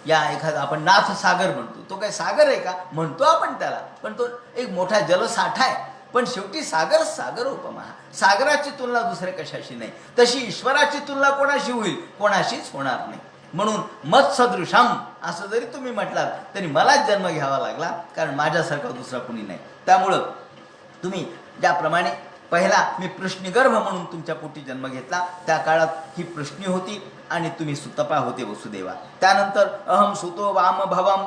या एखादा आपण नाथ सागर म्हणतो, तो काय सागर आहे का? म्हणतो आपण त्याला, पण तो एक मोठा जलसाठा आहे. पण शेवटी सागर सागर उपमा, सागराची तुलना दुसऱ्या कशाशी नाही. तशी ईश्वराची तुलना कोणाशी होईल? कोणाशीच होणार नाही. म्हणून मत्सदृशम असं जरी तुम्ही म्हटलात तरी मलाच जन्म घ्यावा लागला, कारण माझ्यासारखा दुसरा कुणी नाही. त्यामुळं तुम्ही ज्याप्रमाणे पहिला मी प्रश्निगर्भ म्हणून तुमच्या पोटी जन्म घेतला, त्या काळात ही प्रश्नी होती आणि तुम्ही सुतपा होते वसुदेवा. त्यानंतर अहम सुतो वाम भवम,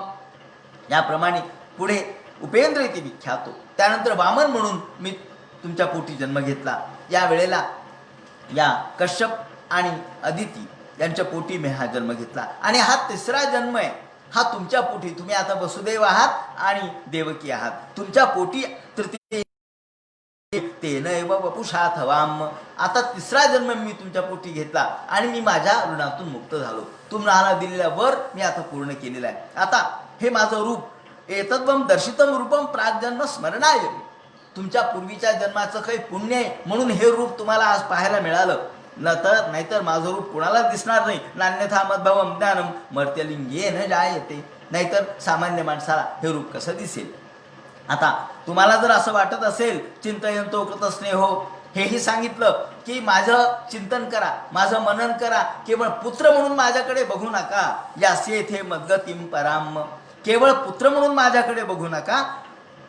याप्रमाणे पुढे उपेंद्र इथे विख्यातो. त्यानंतर वामन म्हणून मी तुमच्या पोटी जन्म घेतला. या वेळेला या कश्यप आणि अदिती यांच्या पोटी मी हा जन्म घेतला आणि हा 3रा जन्म आहे. हा तुमच्या पोटी, तुम्ही आता वसुदेव आहात आणि देवकी आहात, तुमच्या पोटी तृतीय तेनैव वपुषाथ वाम, आता 3रा जन्म मी तुमच्या पोटी घेतला आणि मी माझ्या ऋणातून मुक्त झालो. तुम्हाला दिलेल्या वर मी आता पूर्ण केलेला आहे. आता हे माझं रूप एतद्वम दर्शितम रूपम प्राग्जन्म स्मरणाय, तुमच्या पूर्वीच्या जन्माचं काही पुण्य आहे म्हणून हे रूप तुम्हाला आज पाहायला मिळालं. नाहीतर माझं रूप कोणाला दिसणार नाही. नान्यथा मद्भवम ज्ञानम मर्त्यलिंगे न जायते, नाहीतर सामान्य माणसाला हे रूप कसं दिसेल. आता तुम्हाला जर असं वाटत असेल, चिंतयंतो कृतस्नेहो, हेही सांगितलं की माझं चिंतन करा, माझं मनन करा, केवळ पुत्र म्हणून माझ्याकडे बघू नका. यास्येथे मद्गतिम पराम, केवळ पुत्र म्हणून माझ्याकडे बघू नका.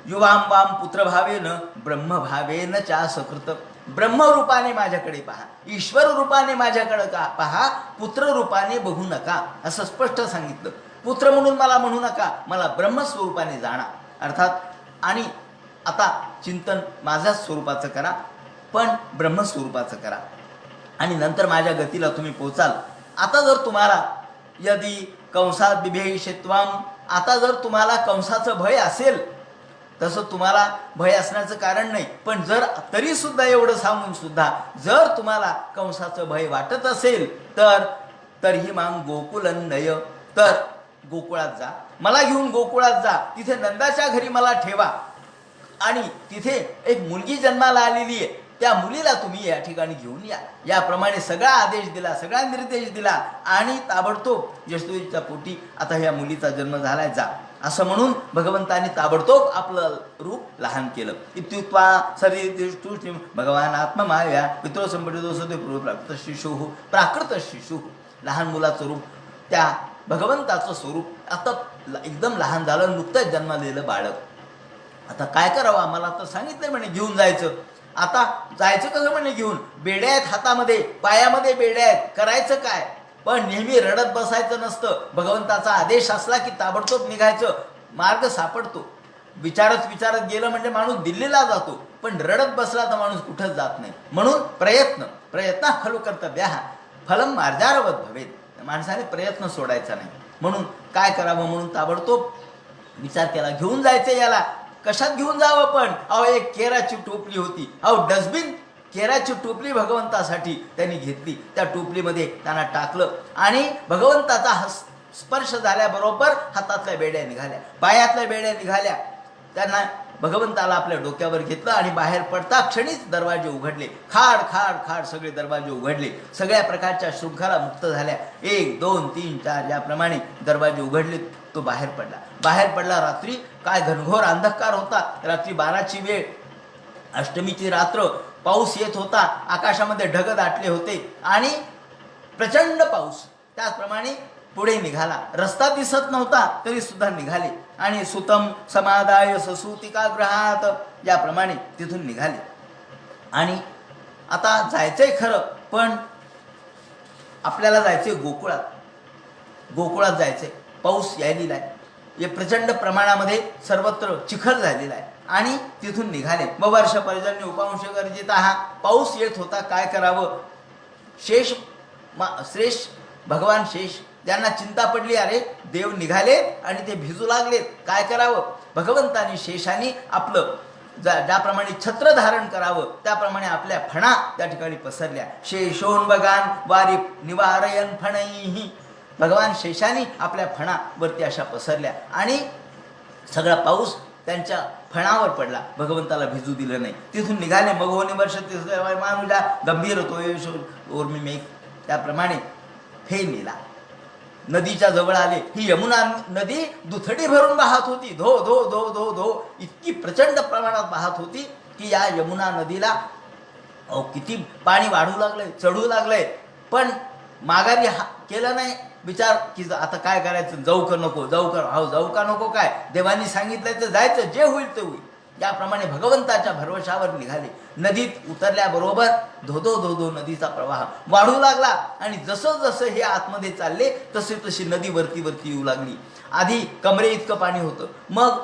युवाम वाम पुत्रभावेन ब्रह्मभावेन चा सकृत, ब्रह्मरूपाने माझ्याकडे पहा, ईश्वर रूपाने माझ्याकडे पहा, पुत्र रूपाने बघू नका, असं स्पष्ट सांगितलं. पुत्र म्हणून मला म्हणू नका, मला ब्रह्मस्वरूपाने जाणा. अर्थात आणि आता चिंतन माझ्या स्वरूपाचं करा, पण ब्रह्मस्वरूपाचं करा आणि नंतर माझ्या गतीला तुम्ही पोचाल. आता जर तुम्हाला यदि कंसात बिभेषित्वाम, आता जर तुम्हाला कंसाचं भय असेल, तसं तुम्हाला भय असण्याचं कारण नाही, पण जर तरी सुद्धा एवढं सांगून सुद्धा जर तुम्हाला कंसाचं भय वाटत असेल तर ही मांग गोकुलन्नय, तर गोकुळात जा, मला घेऊन गोकुळात जा, तिथे नंदाच्या घरी मला ठेवा आणि तिथे एक मुलगी जन्माला आलेली आहे, त्या मुलीला तुम्ही या ठिकाणी घेऊन या. याप्रमाणे सगळा आदेश दिला, सगळा निर्देश दिला आणि ताबडतोब यशोदेच्या पोटी आता ह्या मुलीचा जन्म झालाय, जा असं म्हणून भगवंतांनी ताबडतोब आपलं रूप लहान केलं. इत्युक्त्वा सरी भगवान आत्ममाया पितृ संपटितो प्राकृत शिशु, प्राकृत शिशु, लहान मुलाचं रूप, त्या भगवंताचं स्वरूप आता एकदम लहान झालं, नुकतंच जन्मलेलं बाळक. आता काय करावं, आम्हाला तर सांगितलं म्हणे घेऊन जायचं. आता जायचं कसं म्हणे घेऊन, बेड्या आहेत हातामध्ये, पायामध्ये बेड्या आहेत, करायचं काय. पण नेहमी रडत बसायचं नसतं, भगवंताचा आदेश असला की ताबडतोब निघायचं, मार्ग सापडतो. विचारत गेलं म्हणजे माणूस दिल्लीला जातो, पण रडत बसला तर माणूस कुठंच जात नाही. म्हणून प्रयत्न खलु कर्तव्य फलम मार्जारवत भवेत, माणसाने प्रयत्न सोडायचा नाही. म्हणून काय करावं, म्हणून ताबडतोब विचार केला, घेऊन जायचं याला. कशात घेऊन जावं पण, अहो एक केराची टोपली होती, अहो डस्टबिन, केराची टोपली भगवंतासाठी त्यांनी घेतली, त्या टोपलीमध्ये त्यांना टाकलं आणि भगवंताचा स्पर्श झाल्याबरोबर हातातल्या बेड्या निघाल्या, पायातल्या बेड्या निघाल्या, त्यांना भगवंताला आपल्या डोक्यावर घेतलं आणि बाहेर पडता क्षणीच दरवाजे उघडले, खाड खाड खाड सगळे दरवाजे उघडले, सगळ्या प्रकारच्या शृंखला मुक्त झाल्या, 1 2 3 4 याप्रमाणे दरवाजे उघडले. तो बाहेर पडला. रात्री काय घनघोर अंधकार होता, रात्री 12ची वेळ, अष्टमीची रात्र, पाऊस येत होता, आकाशामध्ये ढग दाटले होते आणि प्रचंड पाऊस. त्याचप्रमाणे पुढे निघाला, रस्ता दिसत नव्हता तरी सुद्धा निघाले आणि सुतम समादाय ससूतिकागृहात याप्रमाणे तिथून निघाले. आणि आता जायचंय खरं, पण आपल्याला जायचंय गोकुळात जायचंय. पाऊस यायलेला आहे, हे प्रचंड प्रमाणामध्ये सर्वत्र चिखल झालेला आहे आणि तिथून निघाले. वर्ष पर्जन्य उपांश गर्जित, हा पाऊस येत होता, काय करावं. भगवान शेष ज्यांना चिंता पडली, अरे देव निघाले आणि ते भिजू लागलेत, काय करावं. भगवंतानी शेषाने आपलं ज्याप्रमाणे छत्र धारण करावं त्याप्रमाणे आपल्या फणा त्या ठिकाणी पसरल्या. शेषोन्वगान वारी निवारयन फणैहि, भगवान शेषाने आपल्या फणावरती अशा पसरल्या आणि सगळा पाऊस त्यांच्या फणावर पडला, भगवंताला भिजू दिलं नाही. तिथून निघाले. मघोनी वर्ष मानुजा गंभीर होतो ओर्मी मेघ, त्याप्रमाणे हे नीला नदीच्या जवळ आले. ही यमुना नदी दुथडी भरून वाहत होती, धो धो धो धो धो इतकी प्रचंड प्रमाणात वाहत होती की या यमुना नदीला किती पाणी वाढू लागलंय, चढू लागलंय, पण माघारी केलं नाही. विचार की आता काय करायचं, जाऊ का नको, जाऊ का नको, काय देवानी सांगितलंय तर जायचं, जे होईल ते होईल. याप्रमाणे भगवंताच्या भरवशावर निघाले. नदीत उतरल्याबरोबर धोधो धोधो नदीचा प्रवाह वाढू लागला आणि जसं जसं हे आतमध्ये चालले तशी नदी वरती येऊ लागली. आधी कमरे इतकं पाणी होतं, मग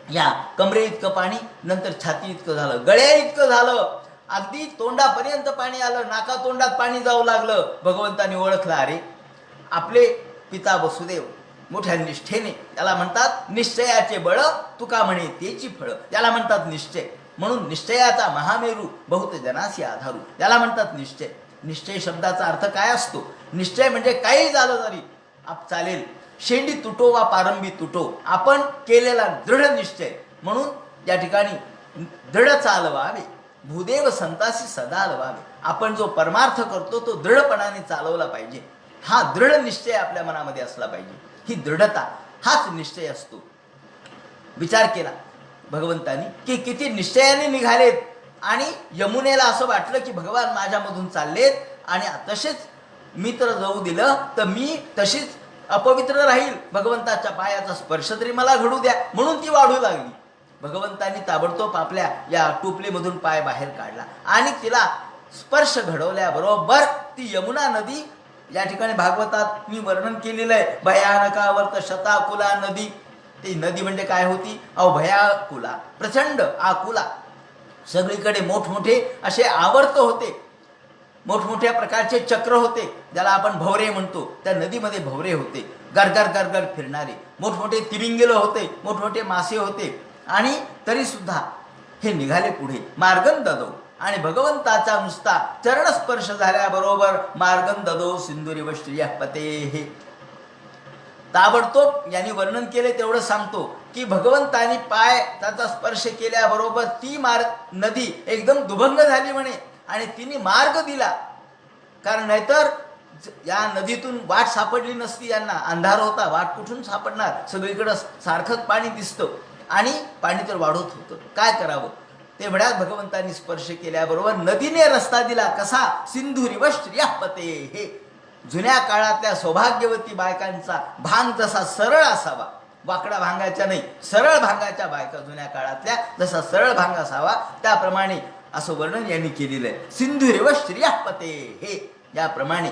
या कमरे इतकं पाणी, नंतर छाती इतकं झालं, गळ्या इतकं झालं, अगदी तोंडापर्यंत पाणी आलं, नाका तोंडात पाणी जाऊ लागलं. भगवंताने ओळखलं, अरे आपले पिता वसुदेव मोठ्या निष्ठेने, त्याला म्हणतात निश्चयाचे बळ, तुका म्हणे तेची फळ, त्याला म्हणतात निश्चय. म्हणून निश्चयाचा महामेरू बहुत जनासी आधारू, त्याला म्हणतात निश्चय. निश्चय शब्दाचा अर्थ काय असतो, निश्चय म्हणजे काही झालं तरी चालेल, शेंडी तुटो वा पारंबी तुटो, आपण केलेला दृढ निश्चय. म्हणून या ठिकाणी दृढ चालवावे, भूदेव संतासी सदा लवावे. आपण जो परमार्थ करतो तो दृढपणाने चालवला पाहिजे, हा दृढ निश्चय आपल्या मनामध्ये असला पाहिजे. ही दृढता हाच निश्चय असतो. विचार केला भगवंतानी की किती निश्चयाने निघालेत आणि यमुनेला असं वाटलं की भगवान माझ्यामधून चाललेत आणि तसेच मी तर जाऊ दिलं तर मी तशीच अपवित्र राहील, भगवंताच्या पायाचा स्पर्श तरी मला घडू द्या, म्हणून ती वाढू लागली. भगवंतानी ताबडतोब आपल्या या टोपलीमधून पाय बाहेर काढला आणि तिला स्पर्श घडवल्याबरोबर ती यमुना नदी, या ठिकाणी भागवतात मी वर्णन केलेलं आहे, भयानकावर्त शताकुला नदी. ती नदी म्हणजे काय होती, भयाकुला, प्रचंड आकुला, सगळीकडे मोठमोठे असे आवर्त होते, मोठमोठ्या प्रकारचे चक्र होते, ज्याला आपण भवरे म्हणतो. त्या नदीमध्ये भवरे होते, गरगर गरगर फिरणारे, मोठमोठे तिमिंगिल होते, मोठमोठे मासे होते. आणि तरी सुद्धा हे निघाले पुढे मार्गन ददो, आणि भगवंताचा नुसता चरणस्पर्श झाल्याबरोबर मार्गन ददो सिंधुरी व श्रियः पते. ताबडतोब यांनी वर्णन केले तेवढं सांगतो की भगवंतानी पाय त्याचा स्पर्श केल्याबरोबर ती नदी एकदम दुभंग झाली म्हणे आणि तिने मार्ग दिला. कारण नाहीतर या नदीतून वाट सापडली नसती यांना. अंधार होता, वाट कुठून सापडणार? सगळीकडं सारखंच पाणी दिसतं आणि पाणी तर वाढत होतं. काय करावं? तेवढ्यात भगवंतांनी स्पर्श केल्याबरोबर नदीने रस्ता दिला. कसा? सिंधुरिव श्रियापते. हे जुन्या काळातल्या सौभाग्यवती बायकांचा भांग जसा सरळ असावा, वाकडा भांगाच्या नाही, सरळ भांगाच्या बायका जुन्या काळातल्या जसा सरळ भांग असावा त्याप्रमाणे असं वर्णन यांनी केलेलं आहे. सिंधुरिव श्रियापते. हे याप्रमाणे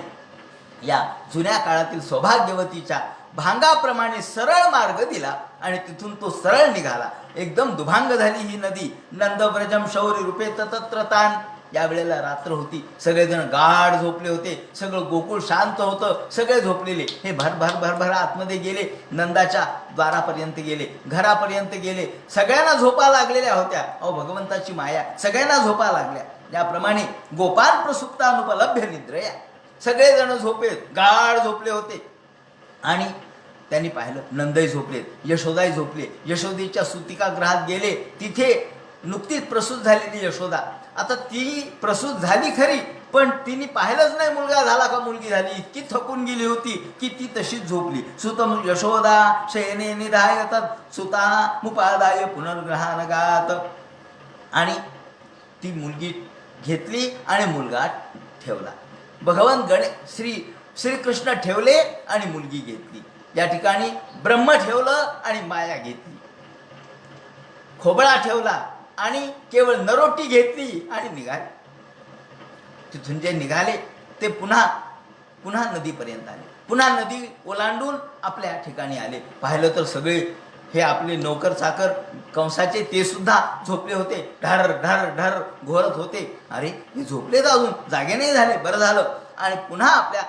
या जुन्या काळातील सौभाग्यवतीच्या भांगाप्रमाणे सरळ मार्ग दिला आणि तिथून तो सरळ निघाला. एकदम दुभांग झाली ही नदी. नंदव्रजम शौरी रूपे तत्र तान. या वेळेला रात्र होती, सगळेजण गाढ झोपले होते, सगळं गोकुळ शांत होतं, सगळे झोपलेले. हे भर आतमध्ये गेले, नंदाच्या द्वारापर्यंत गेले, घरापर्यंत गेले. सगळ्यांना झोपा लागलेल्या होत्या. अहो भगवंताची माया, सगळ्यांना झोपा लागल्या. याप्रमाणे गोपाल प्रसुप्तानुपलभ्य निद्रया. सगळेजण झोपेत, गाढ झोपले होते. आणि त्यांनी पाहिलं नंदही झोपलेत, यशोदाही झोपले. यशोदेच्या सुतिकागृहात गेले. तिथे नुकतीच प्रसूत झालेली यशोदा. आता ती प्रसूत झाली खरी, पण तिने पाहिलंच नाही मुलगा झाला का मुलगी झाली. इतकी थकून गेली होती की ती तशीच झोपली. सुत यशोदा शयने निधायतात सुता मुपादाय पुनर्ग्रहानगात. आणि ती मुलगी घेतली आणि मुलगा ठेवला. भगवान श्रीकृष्ण ठेवले आणि मुलगी घेतली. या ठिकाणी ब्रह्म ठेवलं आणि माया घेतली. खोबळा ठेवला आणि केवळ नरोटी घेतली आणि निघाले. तिथून जे निघाले ते पुन्हा नदीपर्यंत आले. पुन्हा नदी ओलांडून आपल्या ठिकाणी आले. पाहिलं तर सगळे हे आपले नौकर चाकर कंसाचे ते सुद्धा झोपले होते. ढर ढर ढर घोरत होते. अरे हे झोपलेत अजून, जागे नाही झाले. बरं झालं. आणि पुन्हा आपल्या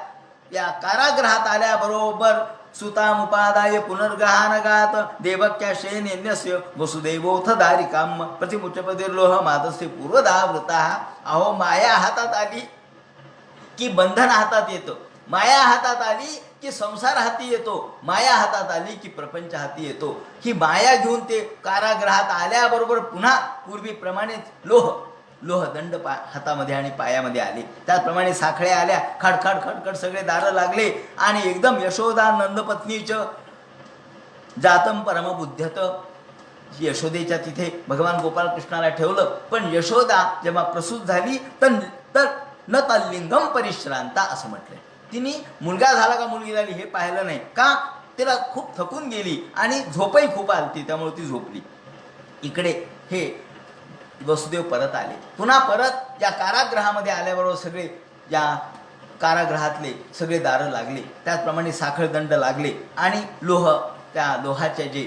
या कारागृहात आल्याबरोबर सुतामुपादाय पुनर्ग्रहानगात देवक्या शयनेन्यस्य वसुदेवोथ दारिकाम प्रतिमुच्चपतिर्लोह मादस्य पूर्वदावृता. अहो माया हातात आली की बंधन हातात येतं, माया हातात आली की संसार हाती येतो, माया हातात आली की प्रपंच हाती येतो. ही माया घेऊन ते कारागृहात आल्याबरोबर पुन्हा पूर्वीप्रमाणेच लोहदंड हातामध्ये आणि पायामध्ये आले. त्याचप्रमाणे साखळ्या आल्या. खडखड खडखड सगळे दारं लागले आणि एकदम यशोदा नंदपत्नीचं जातम परमबुद्धत. यशोदेच्या तिथे भगवान गोपालकृष्णाला ठेवलं. पण यशोदा जेव्हा प्रसूत झाली तर न तल्लिंगम परिश्रांता असं म्हटलंय. तिने मुलगा झाला का मुलगी झाली हे पाहिलं नाही. का? तिला खूप थकून गेली आणि झोपही खूप आलती, त्यामुळे ती झोपली. इकडे हे वसुदेव परत आले. पुन्हा परत या कारागृहामध्ये आल्याबरोबर सगळे या कारागृहातले सगळे दारं लागले. त्याचप्रमाणे साखळदंड लागले आणि त्या लोहाच्या जे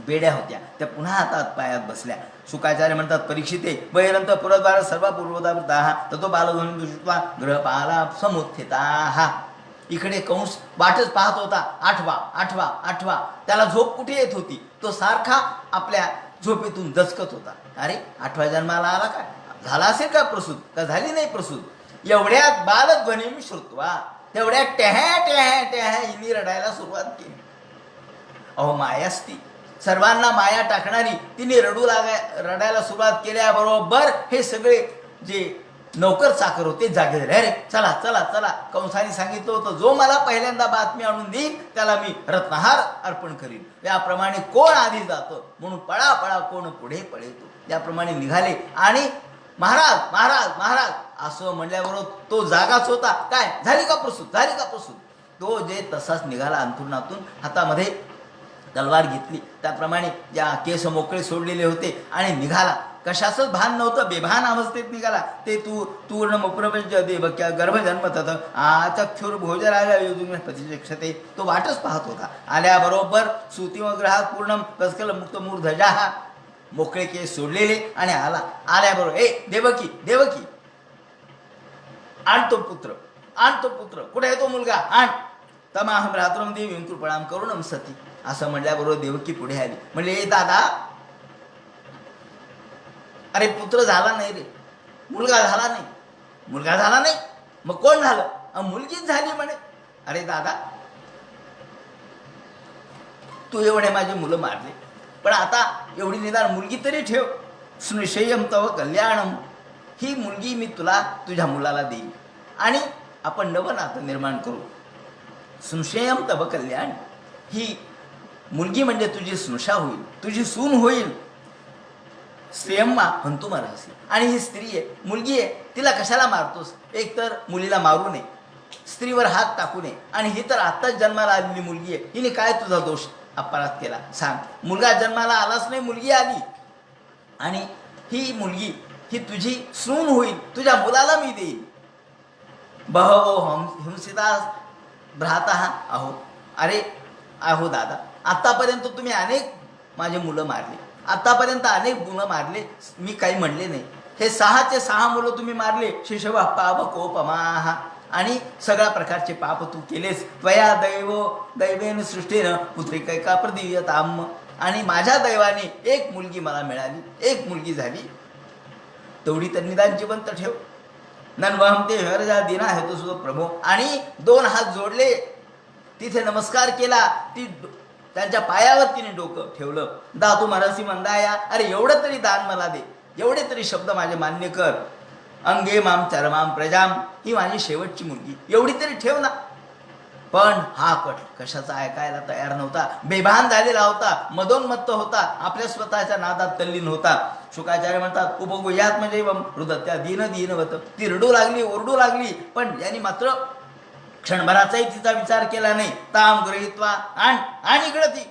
बेड्या होत्या त्या पुन्हा हातात पायात बसल्या. शुकाचार्य म्हणतात परीक्षिते वैरंत पुरद्वार सर्व पूर्वदावृता ततो बालध्वनी दुष्टवा ग्रहपाला समुत्थिता. इकडे कंस वाटच पाहत होता. आठवा. त्याला झोप कुठे येत होती? तो सारखा आपल्या झोपेतून दचकत होता. अरे 8व्या जन्माला आला काय? झाला असेल का प्रसूत? का झाली नाही प्रसूत? एवढ्यात बालध्वनी श्रुत्वा, तेवढ्यात टॅह्या हिनी रडायला सुरुवात केली. अहो मायाच ती, सर्वांना माया टाकणारी. तिने रडायला सुरुवात केल्याबरोबर हे सगळे जे नौकर चाकर होते जागे झाले. अरे चला चला चला, कंसाने सांगितलं होतं जो मला पहिल्यांदा बातमी आणून देईल त्याला मी रत्नहार अर्पण करीन. याप्रमाणे कोण आधी जातं म्हणून पळा कोण पुढे पळेतो. याप्रमाणे निघाले आणि महाराज असं म्हणल्याबरोबर तो जागाच होता. काय झाली का प्रसूत? तो जे तसाच निघाला अंथरुणातून, हातामध्ये तलवार घेतली. त्याप्रमाणे या केस मोकळे सोडलेले होते आणि निघाला. कशाचंच भान नव्हतं, बेभान अवस्थेत निघाला. ते तूर्ण मुप्रपंच देवक्या गर्भजन्म तथ आचक्षुर भोजराजा पतिक्षते. तो वाटच पाहत होता. आल्याबरोबर सुतिमग्रहात पूर्ण कस्कल मुक्त मूर्धजा, मोकळे केस सोडलेले आणि आल्याबरोबर देवकी आणतो पुत्र कुठे आहे तो मुलगा? आण. तमाहम भ्रातृम देवी कृपणाम करुणम सती. असं म्हणल्याबरोबर देवकी पुढे आली. म्हणले दादा, अरे पुत्र झाला नाही रे, मुलगा झाला नाही. मग कोण झालं? मुलगीच झाली म्हणे. अरे दादा, तू एवढे माझे मुलं मारले, पण आता एवढी निदान मुलगी तरी ठेव. स्नुषयम तव कल्याणम, ही मुलगी मी तुला तुझ्या मुलाला देईन आणि आपण नवं नातं निर्माण करू. स्नुषयम तव कल्याण, ही मुलगी म्हणजे तुझी स्नुषा होईल, तुझी सून होईल. श्रेयम्मा हंतुमा राहसी, आणि ही स्त्री आहे, मुलगी आहे, तिला कशाला मारतोस? एक तर मुलीला मारू नये, स्त्रीवर हात टाकू नये, आणि ही तर आत्ताच जन्माला आलेली मुलगी आहे, हिने काय तुझा दोष अपराध केला सांग? मुलगा जन्माला आलाच नाही, मुलगी आली, आणि ही मुलगी ही तुझी सून होईल, तुझ्या मुलाला मी देईन. बहवो हिंसिता भ्राता अहो, अरे अहो दादा, आत्तापर्यंत तुम्ही अनेक माझे मुलं मारले, आत्तापर्यंत अनेक मुलं मारले, मी काही म्हणले नाही. हे 6चे 6 मुलं तुम्ही मारले. शिशव पाप कोपमाह, आणि सगळ्या प्रकारचे पाप तू केलेस. त्वया दैवेन सृष्टीनं पुत्रिकैका प्रदीयताम, आणि माझ्या दैवाने एक मुलगी मला मिळाली, एक मुलगी झाली, तेवढी तर निदान जिवंत ठेव. नन्वहम ते हरजा दिना हे तो सुद्धा प्रभो, आणि 2 हात जोडले, तिथे नमस्कार केला, त्यांच्या पायावर तिने डोकं ठेवलं. दातू मनसी मंदाया, अरे एवढं तरी दान मला दे, एवढे तरी शब्द माझे मान्य कर. अंगे माम चरमाम प्रजाम, ही माझी शेवटची मुलगी, एवढी तरी ठेव ना. पण हा कशाचा ऐकायला तयार नव्हता, बेभान झालेला होता, मदोन्मत्त होता, आपल्या स्वतःच्या नादात तल्लीन होता. शुकाचार्य म्हणतात उपगुह्यात म्हणजे हृदत्या दीनवत, ती रडू लागली, ओरडू लागली, पण यांनी मात्र क्षणभराचाही तिचा विचार केला नाही. ताम गृहीत्वा आणि इकडं ती,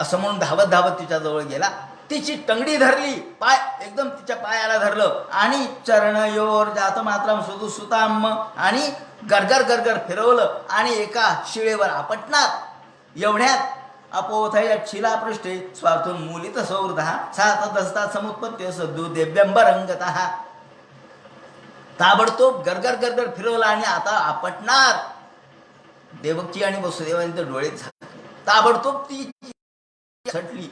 असं म्हणून धावत धावत तिच्या जवळ गेला, तिची टंगडी धरली, पाय एकदम तिच्या पायाला धरलं, आणि चरणयोर जात मात्रम सुदू सुताम, आणि गरगर गरगर फिरवलं, आणि एका शिळेवर आपटणार. एवढ्यात अपोथय शिलापृष्ठे स्वार्थून मूलित सौर्धा सात दस्ता समुत्पत्य सद्दू देव्यंबरंगतः, ताबडतोब गरगर गरगर फिरवला, आणि आता आपटणार. देवकी आणि वसुदेवांचे डोळे झाकले, ताबडतोब ती सटली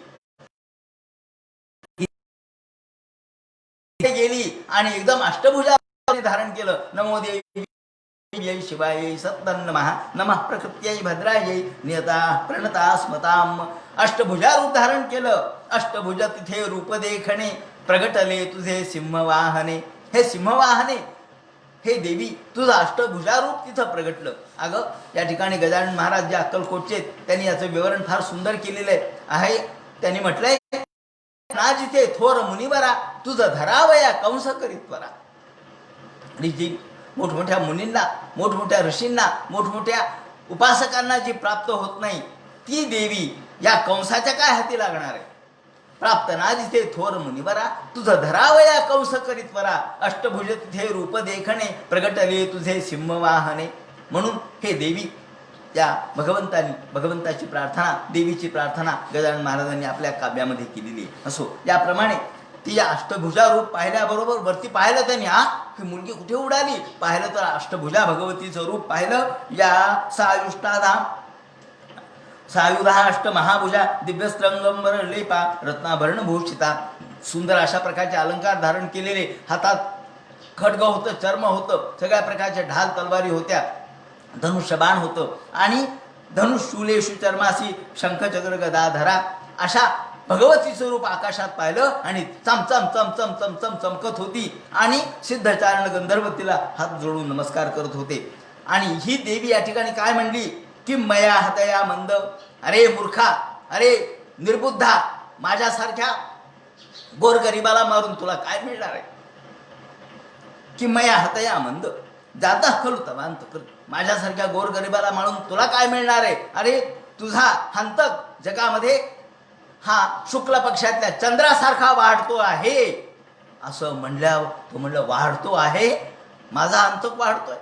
गेली, आणि एकदम अष्टभुजा धारण केलं. नमो देवी शिवाय सत्तन नमः प्रकृत्यै भद्रायै नियता प्रणता स्मताम. अष्टभुजा रूप धारण केलं. अष्टभुज तिथे रूप देखणे, प्रगटले तुझे सिंहवाहने. हे सिंहवाहने, हे देवी, तुझं अष्टभुजा रूप तिथं प्रगटलं. अगं या ठिकाणी गजानन महाराज जे अक्कलकोटचे, त्यांनी याचं विवरण फार सुंदर केलेलं आहे. त्यांनी म्हटलंय ना, जिथे थोर मुनिवरा तुझं धरावया कंस करीत वरा. आणि जी मोठमोठ्या मुनींना, मोठमोठ्या ऋषींना, मोठमोठ्या उपासकांना जी प्राप्त होत नाही, ती देवी या कंसाच्या काय हाती लागणार आहे? प्राप्त ना जिथे थोर मुनिवरा तुझं धरावया कंस करीत वरा. अष्टभुज तिथे रूप देखणे, प्रगटले तुझे सिंहवाहने. म्हणून हे देवी, या भगवंताची प्रार्थना, देवीची प्रार्थना गजानन महाराजांनी आपल्या काव्यामध्ये केलेली आहे. असो, याप्रमाणे ती या अष्टभुजा रूप पाहिल्याबरोबर वरती पाहिलं त्यांनी, ही मुलगी कुठे उडाली? पाहिलं तर अष्टभुजा भगवतीचं रूप पाहिलं. या सायुधा अष्ट महाभुजा दिव्यस्त्रंगंबर लेपा रत्नाभरण भूषिता. सुंदर अशा प्रकारचे अलंकार धारण केलेले, हातात खड्ग होतं, चर्म होतं, सगळ्या प्रकारच्या ढाल तलवारी होत्या, धनुष्यबाण होतं, आणि धनुष्शूलेषु चर्मासी शंखचक्र गदाधरा. अशा भगवतीचं रूप आकाशात पाहिलं, आणि चमचम चमचम चमचम चमकत होती, आणि सिद्धचारण गंधर्व तिला हात जोडून नमस्कार करत होते. आणि ही देवी या ठिकाणी काय म्हणली की मया हतया मंद, अरे मूर्खा, अरे निर्बुद्धा, माझ्यासारख्या गोरगरिबाला मारून तुला काय मिळणार आहे? की मया हतया मंद जाता खलू तवांत कर, माझ्यासारख्या गोरगरिबाला मारून तुला काय मिळणार आहे? अरे तुझा हंतक जगामध्ये हा शुक्ल पक्षातल्या चंद्रासारखा वाढतो आहे. असं म्हणल्यावर तो म्हणलं वाढतो आहे, माझा हंतक वाढतोय.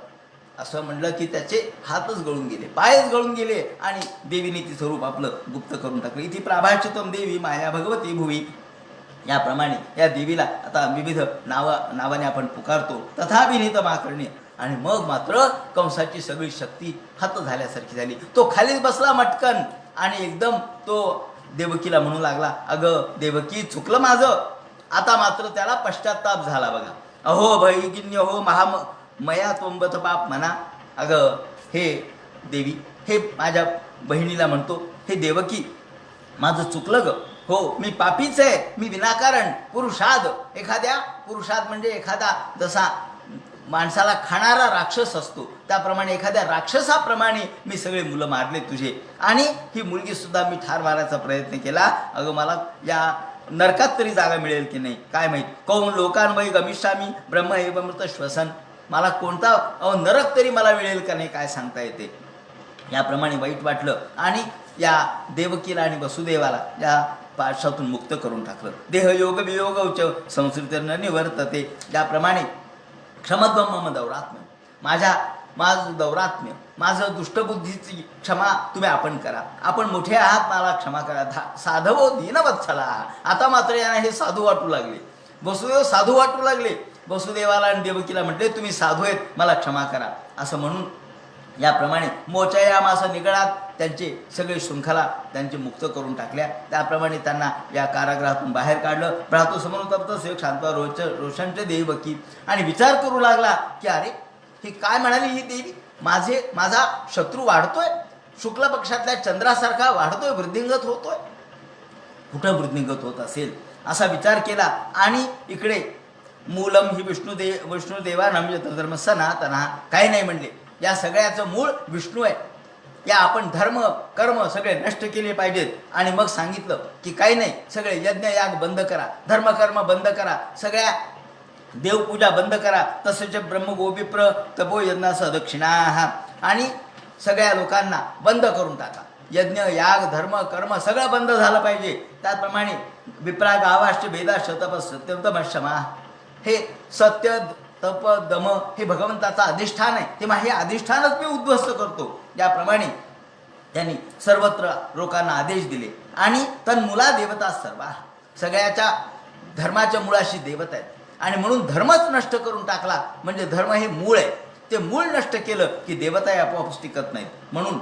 असं म्हणलं की त्याचे हातच गळून गेले, पायच गळून गेले, आणि देवीने तिचं रूप आपलं गुप्त करून टाकलं. इथे प्राभाष्यतम देवी माया भगवती भुवी. याप्रमाणे या देवीला आता विविध नावाने आपण पुकारतो. तथाभिनीत माकरणी. आणि मग मात्र कंसाची सगळी शक्ती हत झाल्यासारखी झाली. तो खालीच बसला मटकन, आणि एकदम तो देवकीला म्हणू लागला, अगं देवकी, चुकलं माझं. आता मात्र त्याला पश्चाताप झाला बघा. अहो भगिन्य हो मया त्वंबत पाप म्हणा. अगं हे देवी, हे माझ्या बहिणीला म्हणतो, हे देवकी, माझं चुकलं ग. हो, मी पापीच आहे, मी विनाकारण पुरुषाद, एखाद्या पुरुषाद म्हणजे एखादा जसा माणसाला खाणारा राक्षस असतो त्याप्रमाणे एखाद्या राक्षसाप्रमाणे मी सगळे मुलं मारले तुझे, आणि ही मुलगीसुद्धा मी ठार मारायचा प्रयत्न केला. अगं मला या नरकात तरी जागा मिळेल की नाही काय माहीत. कौन लोकांवै गमिष्यामी ब्रह्म एवमृत श्वसन, मला कोणता नरक तरी मला मिळेल का नाही काय सांगता येते. याप्रमाणे वाईट वाटलं आणि या देवकीला आणि वसुदेवाला या पाशातून मुक्त करून टाकलं. देहयोग वियोगौच संस्कृतीनं निवर्तते. ज्याप्रमाणे क्षमत्वम मम दौरात्म्य, माझं दौरात्म्य, माझं दुष्टबुद्धीची क्षमा तुम्ही आपण करा. आपण मोठे आहात, मला क्षमा करा. साधवो दीनवत्सला. आता मात्र यांना हे साधू वाटू लागले, वसुदेव साधू वाटू लागले. वसुदेवाला आणि देवकीला म्हटले, तुम्ही साधू आहेत, मला क्षमा करा. असं म्हणून याप्रमाणे मोचयामास निगळात त्यांचे सगळे शृंखला त्यांचे मुक्त करून टाकल्या. त्याप्रमाणे त्यांना या कारागृहातून बाहेर काढलं. भ्रातू समनुतप्त सेवक शांत रोषणचे देवकी, आणि विचार करू लागला की अरे ही काय म्हणाली ही देवी, माझा शत्रू वाढतोय, शुक्ल पक्षातल्या चंद्रासारखा वाढतोय, वृद्धिंगत होतोय, कुठं वृद्धिंगत होत असेल असा विचार केला. आणि इकडे मूलम ही विष्णुदेवा धर्म सनातना, काही नाही म्हणले, या सगळ्याचं मूळ विष्णू आहे. या आपण धर्म कर्म सगळे नष्ट केले पाहिजेत. आणि मग सांगितलं की काही नाही, सगळे यज्ञ याग बंद करा, धर्मकर्म बंद करा, सगळ्या देवपूजा बंद करा, तसेच ब्रह्मगोविप्र तपो यज्ञास दक्षिणा, आणि सगळ्या लोकांना बंद करून टाका. यज्ञ याग धर्म कर्म सगळं बंद झालं पाहिजे. त्याचप्रमाणे विप्रा गावाश्च वेदा शतप सत्यतम क्षमा, हे सत्य तप दम हे भगवंताचं अधिष्ठान आहे, तेव्हा हे अधिष्ठानच मी उद्ध्वस्त करतो. याप्रमाणे त्यांनी सर्वत्र लोकांना आदेश दिले. आणि तन्मुला देवता सर्वा, सगळ्याच्या धर्माच्या मुळाशी देवता आहेत. आणि म्हणून धर्मच नष्ट करून टाकला, म्हणजे धर्म हे मूळ आहे, ते मूळ नष्ट केलं की देवताही आपोआप टिकत नाहीत. म्हणून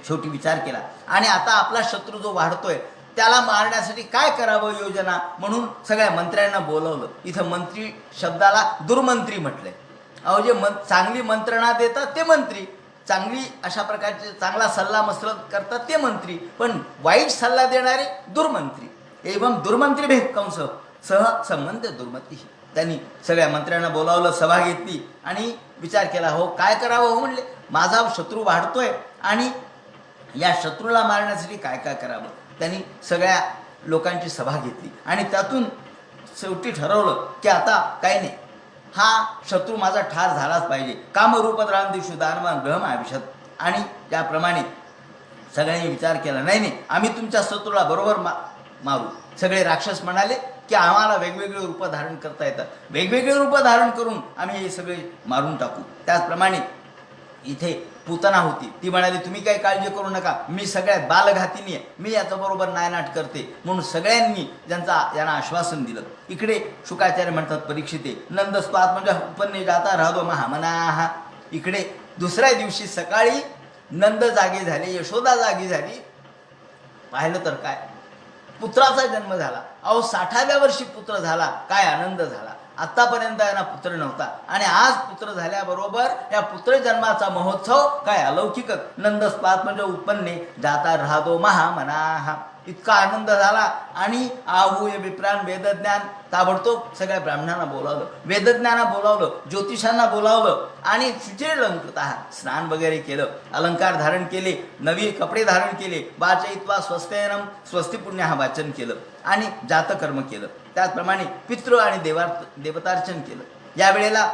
शेवटी विचार केला, आणि आता आपला शत्रू जो वाढतोय त्याला मारण्यासाठी काय करावं योजना, म्हणून सगळ्या मंत्र्यांना बोलवलं. इथं मंत्री शब्दाला दुर्मंत्री म्हटलंय. अहो जे चांगली मंत्रणा देतात ते मंत्री, चांगली अशा प्रकारचे चांगला सल्ला मसलत करतात ते मंत्री, पण वाईट सल्ला देणारे दुर्मंत्री. एवं दुर्मंत्री भेद कंस सह संबंध दुर्मती. त्यांनी सगळ्या मंत्र्यांना बोलावलं, सभा घेतली आणि विचार केला. हो काय करावं, हो म्हणले, माझा शत्रू वाढतोय आणि या शत्रूला मारण्यासाठी काय काय करावं. त्यांनी सगळ्या लोकांची सभा घेतली आणि त्यातून शेवटी ठरवलं की आता काही नाही, हा शत्रू माझा ठार झालाच पाहिजे. कामरूपद्रान दिवशी दानवान ग्रहम आयुष्यात. आणि त्याप्रमाणे सगळ्यांनी विचार केला, नाही आम्ही तुमच्या शत्रूला बरोबर मारू. सगळे राक्षस म्हणाले की आम्हाला वेगवेगळे रूपं धारण करता येतात, वेगवेगळे रूपं धारण करून आम्ही हे सगळे मारून टाकू. त्याचप्रमाणे इथे पूतना होती, ती म्हणाली तुम्ही काही काळजी करू नका, मी सगळ्यात बालघातिनी आहे, मी याचं बरोबर नायनाट करते. म्हणून सगळ्यांनी यांना आश्वासन दिलं. इकडे शुकाचार्य म्हणतात परीक्षिते नंदस्वात म्हणजे उत्पन्ने जाता राहतो महामनाहा. इकडे दुसऱ्या दिवशी सकाळी नंद जागे झाले, यशोदा जागी झाली. पाहिलं तर काय, पुत्राचा जन्म झाला. अहो 60व्या वर्षी पुत्र झाला, काय आनंद झाला. आत्तापर्यंत यांना पुत्र नव्हता आणि आज पुत्र झाल्याबरोबर या पुत्र जन्माचा महोत्सव काय अलौकिकच. नंदस्पात म्हणजे उत्पन्ने जाता राहतो महामनाहा. इतका आनंद झाला. आणि आहूय विप्राण वेदज्ञान, ताबडतोब सगळ्या ब्राह्मणांना बोलावलं, वेदज्ञांना बोलावलं, ज्योतिषांना बोलावलं आणि शुचिरलंकृत स्नान वगैरे केलं, अलंकार धारण केले, नवी कपडे धारण केले, वाचयित्वा स्वस्तेनम स्वस्ती पुण्य हा वाचन केलं आणि जातकर्म केलं. त्याचप्रमाणे पितृ आणि देवतार्चन केलं. यावेळेला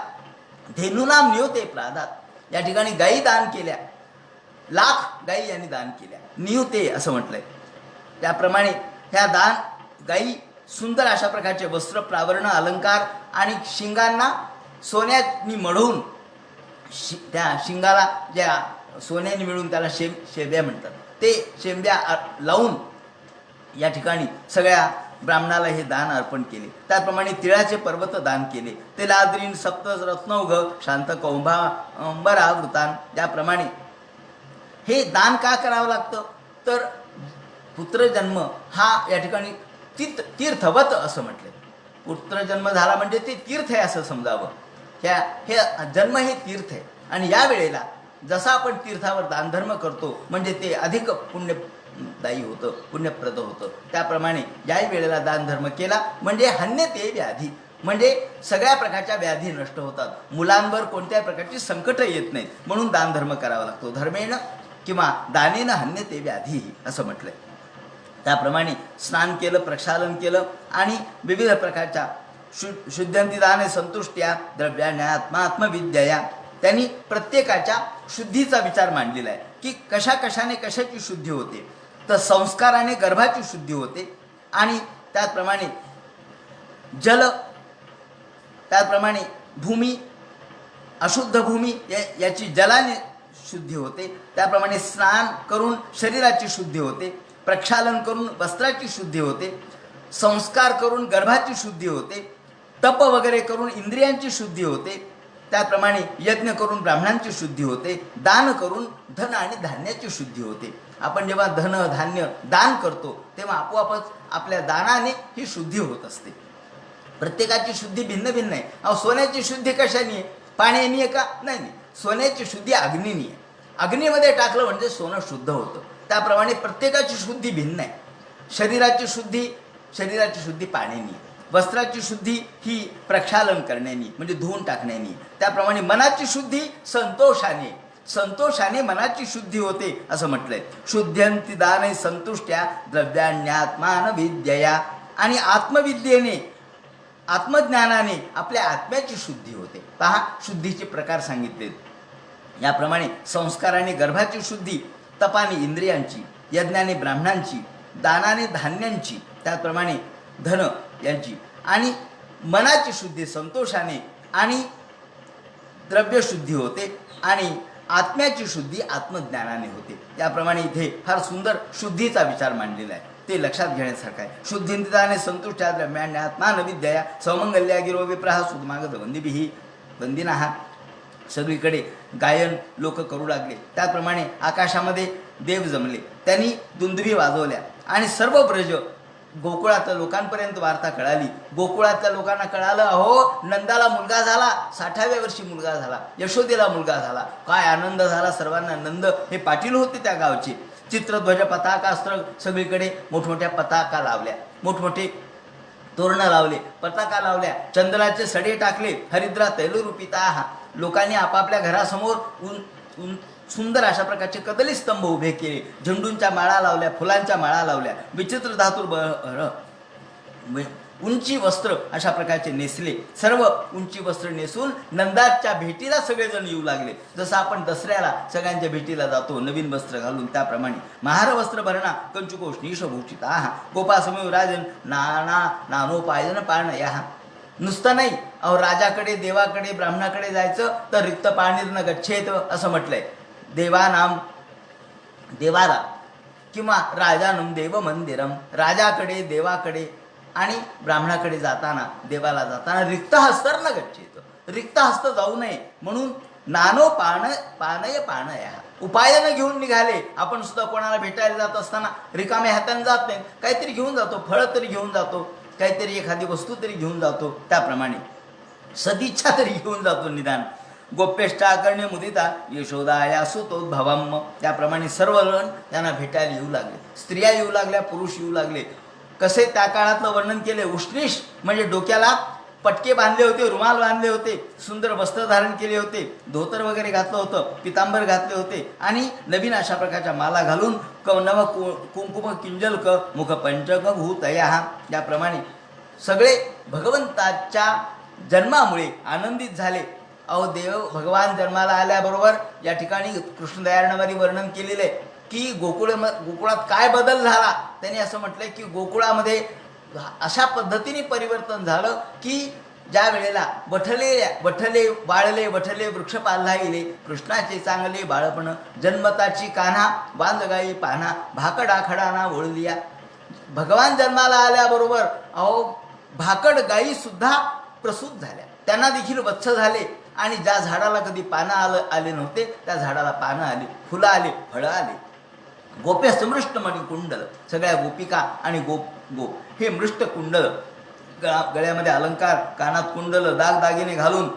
धेनूनाम नियुते प्रादात, या ठिकाणी गायी दान केल्या, लाख गायी यांनी दान केल्या. नियुते असं म्हटलंय. त्याप्रमाणे ह्या दान गायी सुंदर अशा प्रकारचे वस्त्र प्रावरण अलंकार आणि शिंगांना सोन्यानी मढवून त्या शिंगाला ज्या सोन्याने मिळून त्याला शेंब्या म्हणतात, ते शेंब्या लावून या ठिकाणी सगळ्या ब्राह्मणाला हे दान अर्पण केले. त्याचप्रमाणे तिळाचे पर्वत दान केले. ते लाद्रीन सप्त रत्नौघ शांत कौंभांबरावृतान. त्याप्रमाणे हे दान का करावं लागतं तर पुत्रजन्म हा या ठिकाणी तीर्थवत असं म्हटलं. पुत्रजन्म झाला म्हणजे ते तीर्थ आहे असं समजावं. हे जन्म हे तीर्थ आहे. आणि या वेळेला जसा आपण तीर्थावर दानधर्म करतो म्हणजे ते अधिक पुण्यदायी होतं, पुण्यप्रद होतं, त्याप्रमाणे ज्याही वेळेला दानधर्म केला म्हणजे हन्यते व्याधी, म्हणजे सगळ्या प्रकारच्या व्याधी नष्ट होतात, मुलांवर कोणत्याही प्रकारची संकट येत नाहीत, म्हणून दानधर्म करावा लागतो. धर्मेण किंवा दानेनं हन्यते व्याधी असं म्हटलंय. त्याप्रमाणे स्नान केलं, प्रक्षालन केलं आणि विविध प्रकारच्या शुद्ध्यंती दाने संतुष्ट्या द्रव्याण्यात्मात्मविद्यया, त्यांनी प्रत्येकाच्या शुद्धीचा विचार मांडलेला आहे की कशाने कशाची शुद्धी होते. तर संस्काराने गर्भाची शुद्धी होते आणि त्याचप्रमाणे जल, त्याचप्रमाणे भूमी, अशुद्ध भूमी याची जलाने शुद्धी होते. त्याप्रमाणे स्नान करून शरीराची शुद्धी होते, प्रक्षालन करून वस्त्राची शुद्धी होते, संस्कार करून गर्भाची शुद्धी होते, तप वगैरे करून इंद्रियांची शुद्धी होते, त्याप्रमाणे यज्ञ करून ब्राह्मणांची शुद्धी होते, दान करून धन आणि धान्याची शुद्धी होते. आपण जेव्हा धन धान्य दान करतो तेव्हा आपोआपच आपल्या दानाने ही शुद्धी होत असते. प्रत्येकाची शुद्धी भिन्न भिन्न आहे. अहो, सोन्याची शुद्धी कशाने आहे? पाण्याने आहे का? नाही, सोन्याची शुद्धी अग्नीने आहे. अग्नीमध्ये टाकलं म्हणजे सोनं शुद्ध होतं. त्याप्रमाणे प्रत्येकाची शुद्धी भिन्न आहे. शरीराची शुद्धी पाण्याने आहे. वस्त्राची शुद्धी ही प्रक्षालन करण्याने म्हणजे धुवून टाकण्याने. त्याप्रमाणे मनाची शुद्धी संतोषाने मनाची शुद्धी होते असं म्हटलंय. शुद्ध्यंती दाने संतुष्ट्या द्रव्याण्यात्मान विद्यया, आणि आत्मविद्येने आत्मज्ञानाने आपल्या आत्म्याची शुद्धी होते. पहा, शुद्धीचे प्रकार सांगितलेत. याप्रमाणे संस्काराने गर्भाची शुद्धी, तपाने इंद्रियांची, यज्ञाने ब्राह्मणांची, दानाने धान्यांची, त्याचप्रमाणे धन यांची, आणि मनाची शुद्धी संतोषाने आणि द्रव्यशुद्धी होते, आणि आत्म्याची शुद्धी आत्मज्ञानाने होते. त्याप्रमाणे इथे फार सुंदर शुद्धीचा विचार मांडलेला आहे, ते लक्षात घेण्यासारखं आहे. शुद्धींतिदाने संतुष्ट्या द्रव्याण्यात्मान विद्यया सौमंगल्या गिरो विप्रहा सुदमागत वंदिभिः वंदिनाः. सगळीकडे गायन लोक करू लागले. त्याचप्रमाणे आकाशामध्ये देव जमले, त्यांनी दुंदुभी वाजवल्या आणि सर्व ब्रज गोकुळातल्या लोकांपर्यंत वार्ता कळाली. गोकुळातल्या लोकांना कळालं, अहो नंदाला मुलगा झाला, 60व्या वर्षी मुलगा झाला, यशोदेला मुलगा झाला. काय आनंद झाला सर्वांना. नंद हे पाटील होते त्या गावचे. चित्रध्वज पताकास्त्र सगळीकडे मोठमोठ्या पताका लावल्या, मोठमोठे तोरणं लावले, पताका लावल्या, चंदनाचे सडे टाकले, हरिद्रा तैलरूपिता. लोकांनी आपापल्या घरासमोर सुंदर अशा प्रकारचे कदली स्तंभ उभे केले, झेंडूंच्या माळा लावल्या, फुलांच्या माळा लावल्या, विचित्र धातूर उंची वस्त्र अशा प्रकारचे नेसले. सर्व उंची वस्त्र नेसून नंदाच्या भेटीला सगळेजण येऊ लागले. जसं आपण दसऱ्याला सगळ्यांच्या भेटीला जातो नवीन वस्त्र घालून, त्याप्रमाणे महार वस्त्र भरणा कंचुकोष्णीश भूषिता गोपासमय राजन नाना नानोपायजन पाळणं या. नुसतं नाही, अहो राजाकडे, देवाकडे, ब्राह्मणाकडे जायचं तर रिक्त पाणीर्न गच्छेत असं म्हटलंय. देवाला किंवा राजानम देव मंदिरम, राजाकडे, देवाकडे आणि ब्राह्मणाकडे जाताना, देवाला जाताना रिक्त हस्तर न गच्छेत, रिक्त हस्त जाऊ नये म्हणून नानो पाणया उपायानं घेऊन निघाले. आपण सुद्धा कोणाला भेटायला जात असताना रिकाम्या हाताने जात नाही, काहीतरी घेऊन जातो, फळं तरी घेऊन जातो, काहीतरी एखादी वस्तू तरी घेऊन जातो, त्याप्रमाणे सदिच्छा तरी घेऊन जातो निदान. गोप्यष्टा करणे मुदिता यशोदाया सुतोद्भवम. त्याप्रमाणे सर्वजण त्यांना भेटायला येऊ लागले. स्त्रिया येऊ लागल्या, पुरुष येऊ लागले. कसे त्या काळातलं वर्णन केले. उष्णीष म्हणजे डोक्याला पटके बांधले होते, रुमाल बांधले होते, सुंदर वस्त्र धारण केले होते, धोतर वगैरे घातलं होतं, पितांबर घातले होते, आणि नवीन अशा प्रकारच्या माला घालून नव कुंकुम किंजलक मुख पंचक भूतया. याप्रमाणे सगळे भगवंताच्या जन्मामुळे आनंदित झाले. अहो, देव भगवान जन्माला आल्याबरोबर या ठिकाणी कृष्णदयाळनामारी वर्णन केलेलं आहे की गोकुळात काय बदल झाला. त्यांनी असं म्हटलंय की गोकुळामध्ये अशा पद्धतीने परिवर्तन झालं की ज्या वेळेला वठले वृक्ष पाल्हा येले, कृष्णाचे चांगले बाळपण, जन्मताची कान्हा बांधगाई पान्हा, भाकड आखडाना ओळलिया. भगवान जन्माला आल्याबरोबर अहो भाकड गायी सुद्धा प्रसूत झाल्या, त्यांना देखील वत्स झाले, आणि ज्या झाडाला कधी पानं आले नव्हते त्या झाडाला पानं आली, फुलं आली, फळं आली. गोप्य समृष्ट मणी कुंडल, सगळ्या गोपिका आणि गोप हे मृष्ट कुंडल, गळ्यामध्ये अलंकार, कानात कुंडल, दागदागिने घालून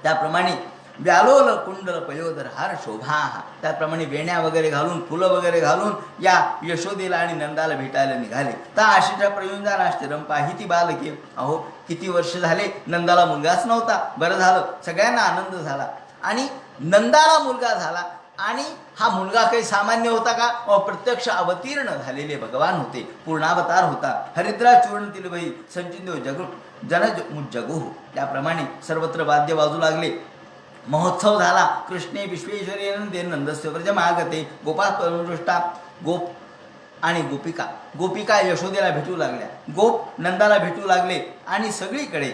त्याप्रमाणे व्यालोल कुंडल पयोदर हार शोभा. त्याप्रमाणे वेण्या वगैरे घालून फुलं वगैरे घालून या यशोदेला आणि नंदाला भेटायला निघाले. ता आशिषा प्रयोजा राष्ट्रम पाहिती बालके. अहो किती वर्ष झाले नंदाला मुलगाच नव्हता. बरं झालं, सगळ्यांना आनंद झाला आणि नंदाला मुलगा झाला. आणि हा मुलगा काही सामान्य होता का? प्रत्यक्ष अवतीर्ण झालेले भगवान होते, पूर्णावतार होता. हरिद्रा चूर्ण तिलवही संचिंदो जग जन जगो. त्याप्रमाणे सर्वत्र वाद्य वाजू लागले, महोत्सव झाला. कृष्णे विश्वेश्वरी नंदे नंदस्य व्रजमागते. गोपाळ परमदृष्टा गोप आणि गोपिका यशोदेला भेटू लागल्या, गोप नंदाला भेटू लागले. आणि सगळीकडे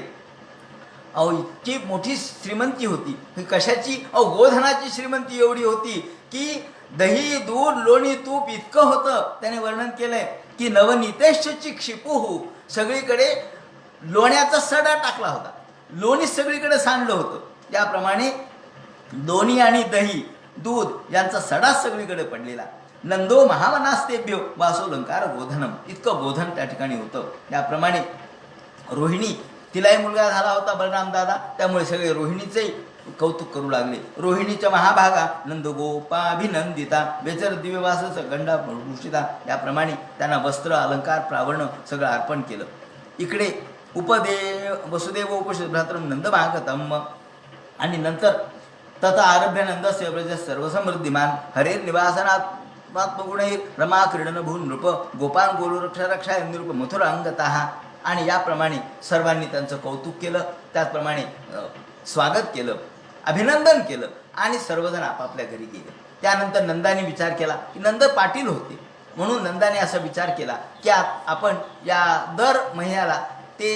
अहो इतकी मोठी श्रीमंती होती. कशाची? गोधनाची श्रीमंती एवढी होती की दही दूध लोणी तूप इतकं होतं. त्याने वर्णन केलंय की नवनीतेशची क्षिपुहू. सगळीकडे लोण्याचा सडा टाकला होता, लोणी सगळीकडे सांडलं होतं. त्याप्रमाणे लोणी आणि दही दूध यांचा सडा सगळीकडे पडलेला. नंदो महावनास्तेभ्यो वासोलंकार गोधनम. इतकं गोधन त्या ठिकाणी होतं. त्याप्रमाणे रोहिणी, तिलाही मुलगा झाला होता बलराम दादा, त्यामुळे सगळे रोहिणीचेही कौतुक करू लागले. रोहिणीच्या महाभागा नंदगोपाभिनंदिता बेचर दिव्यवासच गंडा भूषिता. याप्रमाणे त्यांना वस्त्र अलंकार प्रावर्ण सगळं अर्पण केलं. इकडे वसुदेव उपस्थित भ्रातरम नंदमागतम. आणि नंतर तथा आरभ्य नंदस्य व्रज सर्वसमृद्धिमान हरेर निवासनात गुणैर रमा क्रीडन भून नृप गोपान गोलू रक्षा रक्षा निरूप मथुरा अंगतः. आणि याप्रमाणे सर्वांनी त्यांचं कौतुक केलं, त्याचप्रमाणे स्वागत केलं, अभिनंदन केलं आणि सर्वजण आपापल्या घरी गेले. त्यानंतर नंदाने विचार केला की नंद पाटील होते, म्हणून नंदाने असा विचार केला की आपण या दर महिन्याला ते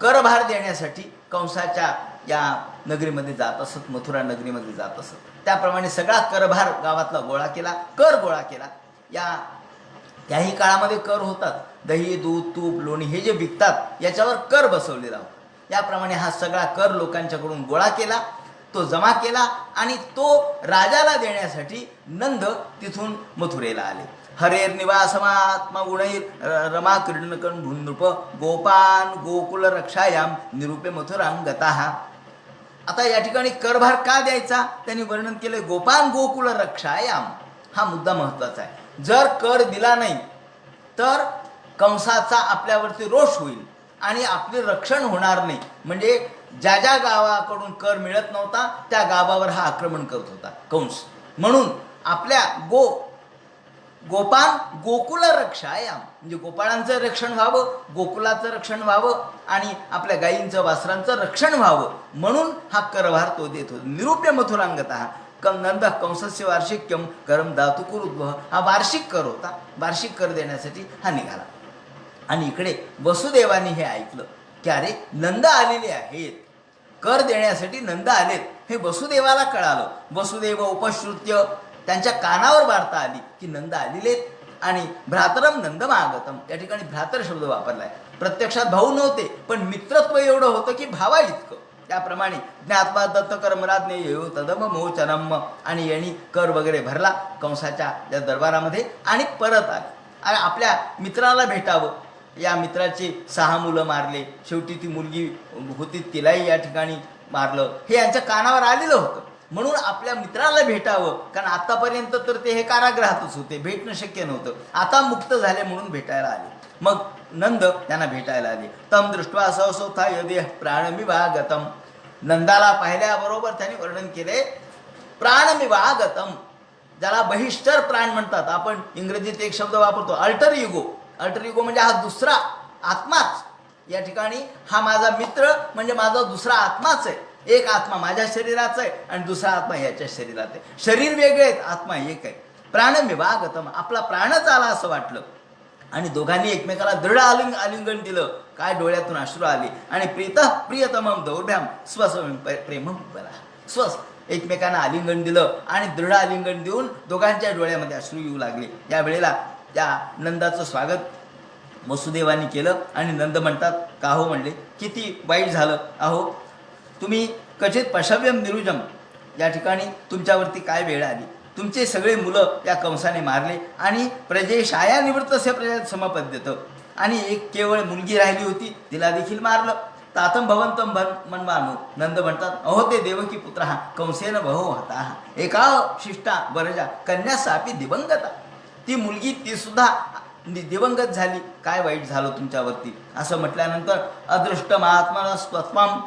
करभार देण्यासाठी कंसाच्या या नगरीमध्ये जात असत, मथुरा नगरीमध्ये जात असत. त्याप्रमाणे सगळा करभार गावातला गोळा केला, कर गोळा केला. त्याही काळामध्ये कर होतात. दही दूध तूप लोणी हे जे विकतात याच्यावर कर बसवलेला होता. याप्रमाणे हा सगळा कर लोकांच्याकडून गोळा केला, तो जमा केला आणि तो राजाला देण्यासाठी नंद तिथून मथुरेला आले. हरेर निवासमात्मा गुणैर रमा क्रीडनकन भूनृप गोपान गोकुल रक्षायाम निरूपे मथुरांगतः. आता या ठिकाणी करभार का द्यायचा त्यांनी वर्णन केलं. गोपान गोकुल रक्षायाम हा मुद्दा महत्त्वाचा आहे. जर कर दिला नाही तर कंसाचा आपल्यावरती रोष होईल आणि आपले रक्षण होणार नाही. म्हणजे ज्या ज्या गावाकडून कर मिळत नव्हता त्या गावावर हा आक्रमण करत होता कंस. म्हणून आपल्या गोपान गोकुल रक्षायाम म्हणजे गोपाळांचं रक्षण व्हावं, गोकुलाचं रक्षण व्हावं आणि आपल्या गायींचं वासरांचं रक्षण व्हावं म्हणून हा करभार तो देत होता. निरूप्य मथुरांगतः नंद कंसस्य वार्षिक्यम करम धातुकुरुद्भव. हा वार्षिक कर होता, वार्षिक कर देण्यासाठी हा निघाला. आणि इकडे वसुदेवानी हे ऐकलं की अरे नंद आलेले आहेत, कर देण्यासाठी नंद आलेत हे वसुदेवाला कळालं. वसुदेव उपश्रुत्य त्यांच्या कानावर वार्ता आली की नंद आलेले आणि भ्रातरम नंदमागतम. या ठिकाणी भ्रातर शब्द वापरलाय. प्रत्यक्षात भाऊ नव्हते पण मित्रत्व एवढं होतं की भावा इतकं. त्याप्रमाणे ज्ञात्वा दत्त कर्मराज्ञ येऊ तदम मोचनम. आणि यांनी कर वगैरे भरला कंसाच्या या दरबारामध्ये आणि परत आले आणि आपल्या मित्राला भेटावं. या मित्राचे 6 मुलं मारले, शेवटी ती मुलगी होती तिलाही या ठिकाणी मारलं, हे यांच्या कानावर आलेलं होतं. म्हणून आपल्या मित्राला भेटावं, कारण आतापर्यंत तर ते हे कारागृहातच होते, भेटणं शक्य नव्हतं. आता मुक्त झाले म्हणून भेटायला आले. मग नंद त्यांना भेटायला आले. तम दृष्ट्वा सहसोथा यदेह प्राणमिवागतम. नंदाला पाहिल्याबरोबर त्यांनी वर्णन केले प्राणमिवागतम, ज्याला बहिष्टर प्राण म्हणतात. आपण इंग्रजीत एक शब्द वापरतो अल्टर इगो. अल्टर इगो म्हणजे हा दुसरा आत्माच. या ठिकाणी हा माझा मित्र म्हणजे माझा दुसरा आत्माच आहे. एक आत्मा माझ्या शरीराचा आहे आणि दुसरा आत्मा याच्या शरीरात आहे. शरीर वेगळे आहेत, आत्मा एक आहे. प्राणमिवागतम, आपला प्राणच आला असं वाटलं आणि दोघांनी एकमेकाला दृढ आलिंगन दिलं. काय डोळ्यातून अश्रू आले आणि प्रियतमम दौर्भ्याम स्वस प्रेमम बला. स्वस एकमेकांना आलिंगन दिलं आणि दृढ आलिंगन देऊन दोघांच्या डोळ्यामध्ये अश्रू येऊ लागले. या वेळेला त्या नंदाचं स्वागत वसुदेवानी केलं आणि नंद म्हणतात का हो म्हणले किती वाईट झालं. अहो तुम्ही क्वचित पशव्यम निरुजम, या ठिकाणी तुमच्यावरती काय वेळ आली. तुमचे सगळे मुलं या कंसाने मारले आणि प्रजेशाया निवृत्तस्य प्रजेत समपद्यत. आणि एक केवळ मुलगी राहिली होती तिला देखील मारलं. तातम भवंतम मनमानो. नंद म्हणतात, अहो ते देवकी पुत्र हा कंसेन बहो होता एका शिष्टा वरजा कन्या सापी दिवंगता. ती मुलगी ती सुद्धा दिवंगत झाली. काय वाईट झालं तुमच्यावरती असं म्हटल्यानंतर अदृष्ट महात्मा स्वत्वम.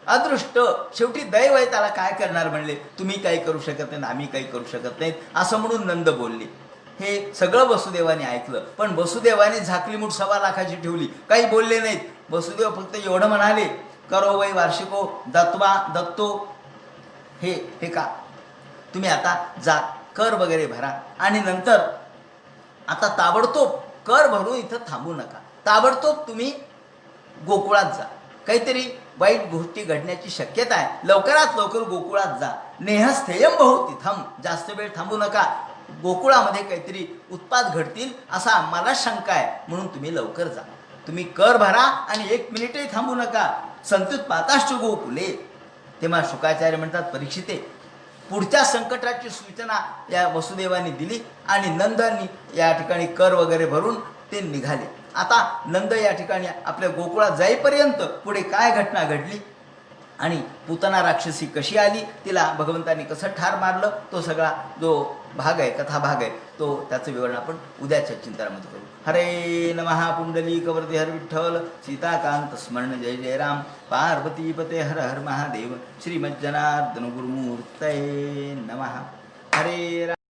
अदृष्ट शेवटी दैव आहे, त्याला काय करणार म्हणले. तुम्ही काही करू शकत नाही, आम्ही काही करू शकत नाहीत असं म्हणून नंद बोलले. हे सगळं वसुदेवाने ऐकलं, पण वसुदेवाने झाकली मूठ 1.25 लाखाची ठेवली, काही बोलले नाहीत. वसुदेव फक्त एवढं म्हणाले, करो वै वार्षिको दत्वा दत्तो. हे का तुम्ही आता जा कर वगैरे भरा आणि नंतर आता ताबडतोब कर भरून इथं थांबू नका. ताबडतोब तुम्ही गोकुळात जा. काहीतरी वाईट गोष्टी घडण्याची शक्यता आहे, लवकरात लवकर गोकुळात जा. नेहस्थेयम बहु तिथम. जास्त वेळ थांबू नका. गोकुळामध्ये काहीतरी उत्पात घडतील असा मला शंका आहे, म्हणून तुम्ही लवकर जा. तुम्ही कर भरा आणि 1 मिनिटही थांबू नका. संत्युत्पाताश्च गोकुले. तेव्हा शुकाचार्य म्हणतात, परीक्षिते पुढच्या संकटाची सूचना या वसुदेवाने दिली आणि नंदांनी या ठिकाणी कर वगैरे भरून ते निघाले. आता नंद या ठिकाणी आपल्या गोकुळात जाईपर्यंत पुढे काय घटना घडली आणि पूतना राक्षसी कशी आली, तिला भगवंतांनी कसं ठार मारलं, तो सगळा जो भाग आहे, कथा भाग आहे, तो त्याचं विवरण आपण उद्याच्या चिंतनामध्ये करू. हरे नमः. पुंडलीकवरती हर विठ्ठल. सीताकांत स्मरण जय जय राम. पार्वतीपते हर हर महादेव. श्रीमज्जनार्दन गुरुमूर्तये नमः. हरे राम.